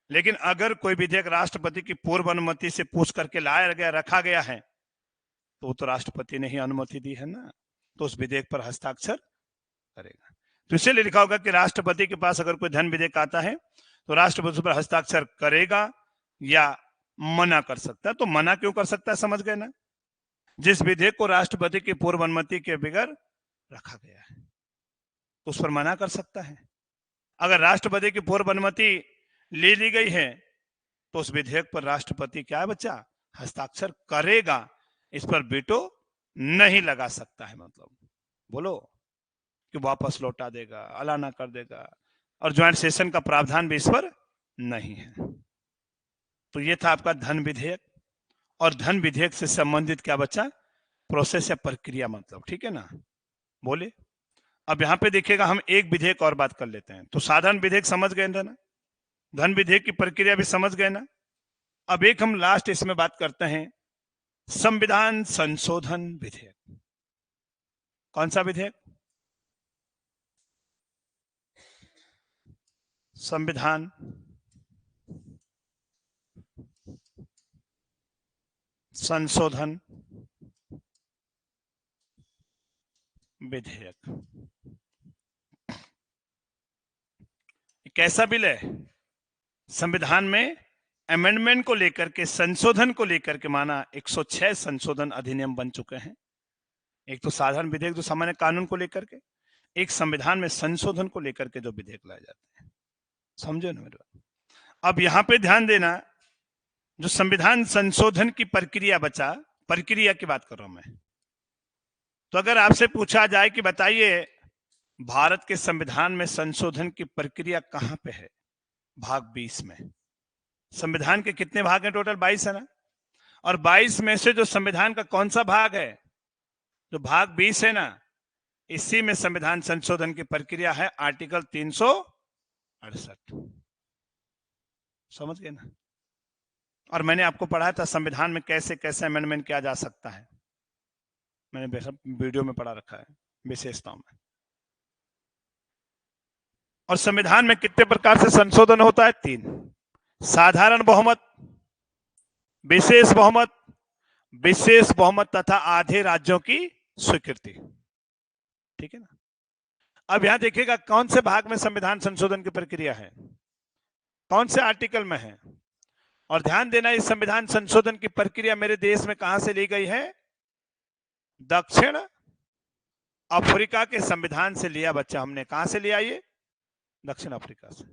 लेकिन अगर कोई विधेयक राष्ट्रपति की पूर्व अनुमति से पूछ करके लाया गया, रखा गया है, तो वो तो राष्ट्रपति ने ही अनुमति दी है ना, तो उस विधेयक पर हस्ताक्षर करेगा। तो इसीलिए लिखा होगा कि राष्ट्रपति के पास अगर कोई धन विधेयक आता है तो राष्ट्रपति पर हस्ताक्षर करेगा या मना कर सकता है। तो मना क्यों कर सकता है, समझ गए ना? जिस विधेयक को राष्ट्रपति की पूर्व अनुमति के बगैर रखा गया है तो उस पर मना कर सकता है। अगर राष्ट्रपति की पूर्व अनुमति ले ली गई है तो उस विधेयक पर राष्ट्रपति क्या है बच्चा, हस्ताक्षर करेगा, इस पर वीटो नहीं लगा सकता है। मतलब बोलो कि वापस लौटा देगा, अलाना कर देगा, और ज्वाइंट सेशन का प्रावधान भी इस पर नहीं है। तो ये था आपका धन विधेयक। और धन विधेयक से संबंधित क्या बच्चा, प्रोसेस या प्रक्रिया, मतलब ठीक है ना, बोले। अब यहाँ पे देखिएगा, हम एक विधेयक और बात कर लेते हैं। तो साधारण विधेयक समझ गए ना, धन विधेयक की प्रक्रिया भी समझ गए ना। अब एक हम लास्ट इसमें बात करते हैं, संविधान संशोधन विधेयक। कौन सा विधेयक? संविधान संशोधन विधेयक। कैसा बिल है? संविधान में अमेंडमेंट को लेकर के, संशोधन को लेकर के, माना 106 संशोधन अधिनियम बन चुके हैं। एक तो साधारण विधेयक जो सामान्य कानून को लेकर के, एक संविधान में संशोधन को लेकर के जो विधेयक लाए जाते हैं। समझो ना मेरे बात? अब यहां पे ध्यान देना, जो संविधान संशोधन की प्रक्रिया बचा, प्रक्रिया की बात कर रहा हूं मैं। तो अगर आपसे पूछा जाए कि बताइए भारत के संविधान में संशोधन की प्रक्रिया कहां पे है? भाग 20 में। संविधान के कितने भाग हैं टोटल? 22 है ना। और 22 में से जो संविधान का कौन सा भाग है? जो भाग 20 है ना, इसी में संविधान संशोधन की प्रक्रिया है, आर्टिकल 368। समझ गए ना? और मैंने आपको पढ़ाया था संविधान में कैसे कैसे अमेंडमेंट किया जा सकता है, मैंने वीडियो में पढ़ा रखा है विशेषताओं में। और संविधान में कितने प्रकार से संशोधन होता है? 3। साधारण बहुमत, विशेष बहुमत, विशेष बहुमत तथा आधे राज्यों की स्वीकृति। ठीक है ना। अब यहां देखिएगा कौन से भाग में संविधान संशोधन की प्रक्रिया है, कौन से आर्टिकल में है। और ध्यान देना, इस संविधान संशोधन की प्रक्रिया मेरे देश में कहां से ली गई है? दक्षिण अफ्रीका के संविधान से लिया बच्चा हमने। कहां से लिया ये? दक्षिण अफ्रीका से।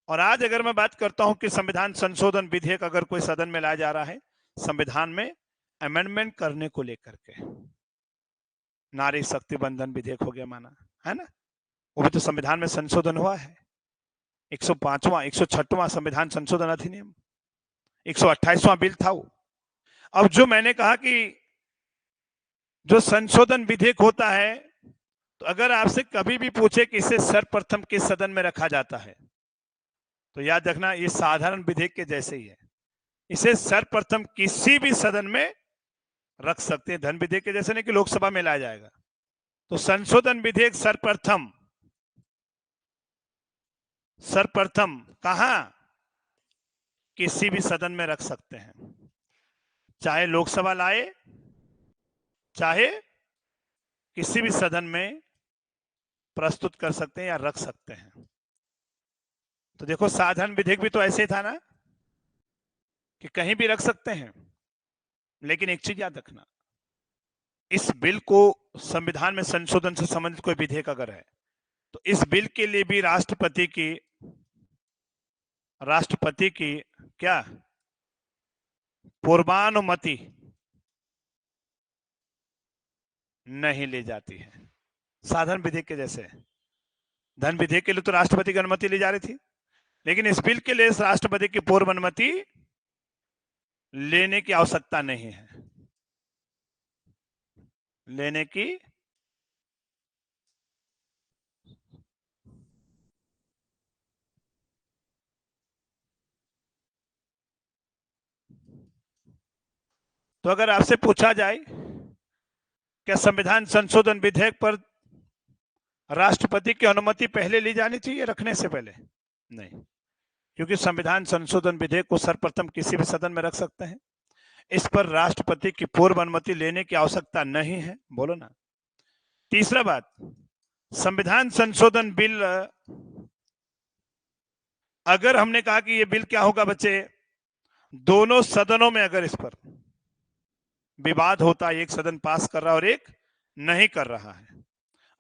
और आज अगर मैं बात करता हूं कि संविधान संशोधन विधेयक अगर कोई सदन में लाया जा रहा है, संविधान में अमेंडमेंट करने को लेकर के, नारी शक्ति बंधन विधेयक हो गया माना, है ना, वो भी तो संविधान में संशोधन हुआ है। 105वां 106वां संविधान संशोधन अधिनियम, 128वां बिल था वो। अब जो मैंने कहा कि जो संशोधन विधेयक होता है, तो अगर आपसे कभी भी पूछे कि इसे सर्वप्रथम किस सदन में रखा जाता है, तो याद रखना ये साधारण विधेयक के जैसे ही है, इसे सर्वप्रथम किसी भी सदन में रख सकते हैं। धन विधेयक के जैसे नहीं कि लोकसभा में लाया जाएगा। तो संशोधन विधेयक सर्वप्रथम कहां? किसी भी सदन में रख सकते हैं, चाहे लोकसभा लाए, चाहे किसी भी सदन में प्रस्तुत कर सकते हैं या रख सकते हैं। तो देखो साधारण विधेयक भी तो ऐसे था ना कि कहीं भी रख सकते हैं। लेकिन एक चीज याद रखना, इस बिल को संविधान में संशोधन से संबंधित कोई विधेयक अगर है तो इस बिल के लिए भी राष्ट्रपति की क्या पूर्वानुमति नहीं ली जाती है। साधारण विधेयक के जैसे धन विधेयक के लिए तो राष्ट्रपति की अनुमति ली जा रही थी, लेकिन इस बिल के लिए राष्ट्रपति की पूर्व अनुमति लेने की आवश्यकता नहीं है। लेने की तो अगर आपसे पूछा जाए क्या संविधान संशोधन विधेयक पर राष्ट्रपति की अनुमति पहले ली जानी चाहिए रखने से पहले? नहीं, क्योंकि संविधान संशोधन विधेयक को सर्वप्रथम किसी भी सदन में रख सकते हैं। इस पर राष्ट्रपति की पूर्व अनुमति लेने की आवश्यकता नहीं है। बोलो ना। तीसरा बात, संविधान संशोधन बिल, अगर हमने कहा कि ये बिल क्या होगा बच्चे, दोनों सदनों में अगर इस पर विवाद होता है, एक सदन पास कर रहा है और एक नहीं कर रहा है,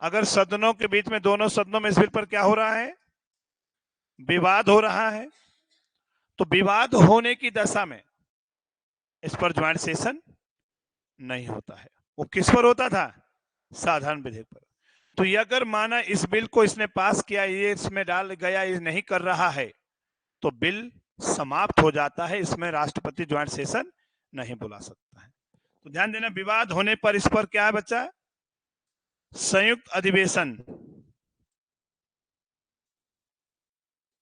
अगर सदनों के बीच में, दोनों सदनों में इस बिल पर क्या हो रहा है, विवाद हो रहा है, तो विवाद होने की दशा में इस पर ज्वाइंट सेशन नहीं होता है। वो किस पर होता था? साधारण विधेयक पर। तो ये अगर माना इस बिल को इसने पास किया, ये इसमें डाल गया, ये नहीं कर रहा है, तो बिल समाप्त हो जाता है, इसमें राष्ट्रपति ज्वाइंट सेशन नहीं बुला सकता है। तो ध्यान देना, विवाद होने पर इस पर क्या है बच्चा? संयुक्त अधिवेशन,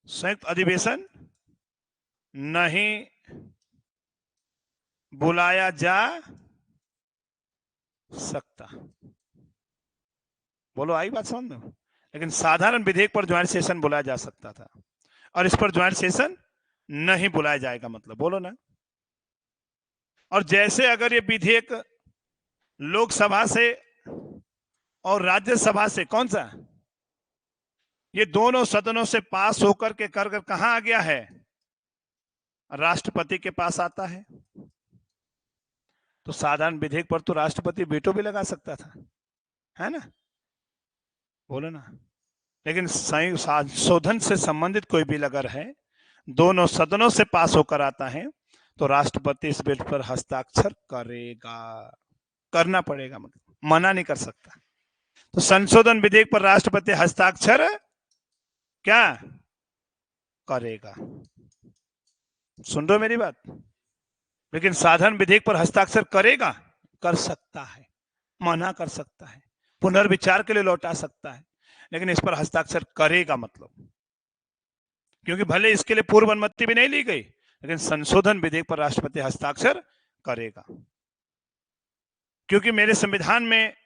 संयुक्त अधिवेशन नहीं बुलाया जा सकता। बोलो, आई बात समझ में? लेकिन साधारण विधेयक पर ज्वाइंट सेशन बुलाया जा सकता था और इस पर ज्वाइंट सेशन नहीं बुलाया जाएगा, मतलब बोलो ना। और जैसे अगर ये विधेयक लोकसभा से और राज्यसभा से, कौन सा, ये दोनों सदनों से पास होकर के कर कहां आ गया है? राष्ट्रपति के पास आता है। तो साधारण विधेयक पर तो राष्ट्रपति वीटो भी लगा सकता था, है ना? बोलो ना। लेकिन संशोधन से संबंधित कोई बिल अगर है, दोनों सदनों से पास होकर आता है, तो राष्ट्रपति इस बिल पर हस्ताक्षर करेगा, करना पड़ेगा, मतलब मना नहीं कर सकता। तो संशोधन विधेयक पर राष्ट्रपति हस्ताक्षर क्या करेगा? सुन रहे हो मेरी बात? लेकिन साधारण विधेयक पर हस्ताक्षर करेगा, कर सकता है, मना कर सकता है, पुनर्विचार के लिए लौटा सकता है, लेकिन इस पर हस्ताक्षर करेगा, मतलब क्योंकि भले इसके लिए पूर्व अनुमति भी नहीं ली गई, लेकिन संशोधन विधेयक पर राष्ट्रपति हस्ताक्षर करेगा। क्योंकि मेरे संविधान में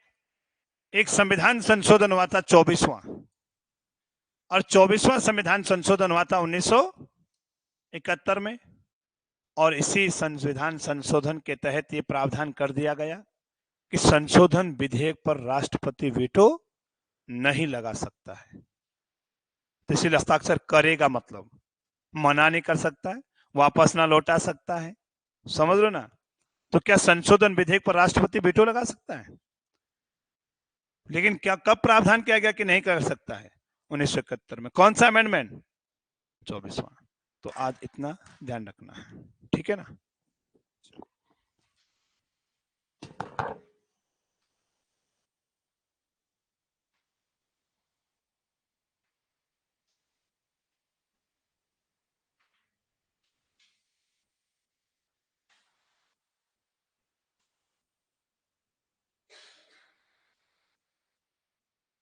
एक संविधान संशोधन हुआ था 24वां, और 24वां संविधान संशोधन हुआ था 1971 में, और इसी संविधान संशोधन के तहत ये प्रावधान कर दिया गया कि संशोधन विधेयक पर राष्ट्रपति वीटो नहीं लगा सकता है। तो इसलिए हस्ताक्षर करेगा, मतलब मना नहीं कर सकता है, वापस ना लौटा सकता है, समझ लो ना। तो क्या संशोधन विधेयक पर राष्ट्रपति वीटो लगा सकता है? लेकिन क्या कब प्रावधान किया गया कि नहीं कर सकता है? 1971 में। कौन सा अमेंडमेंट? 24वां। तो आज इतना ध्यान रखना है, ठीक है ना?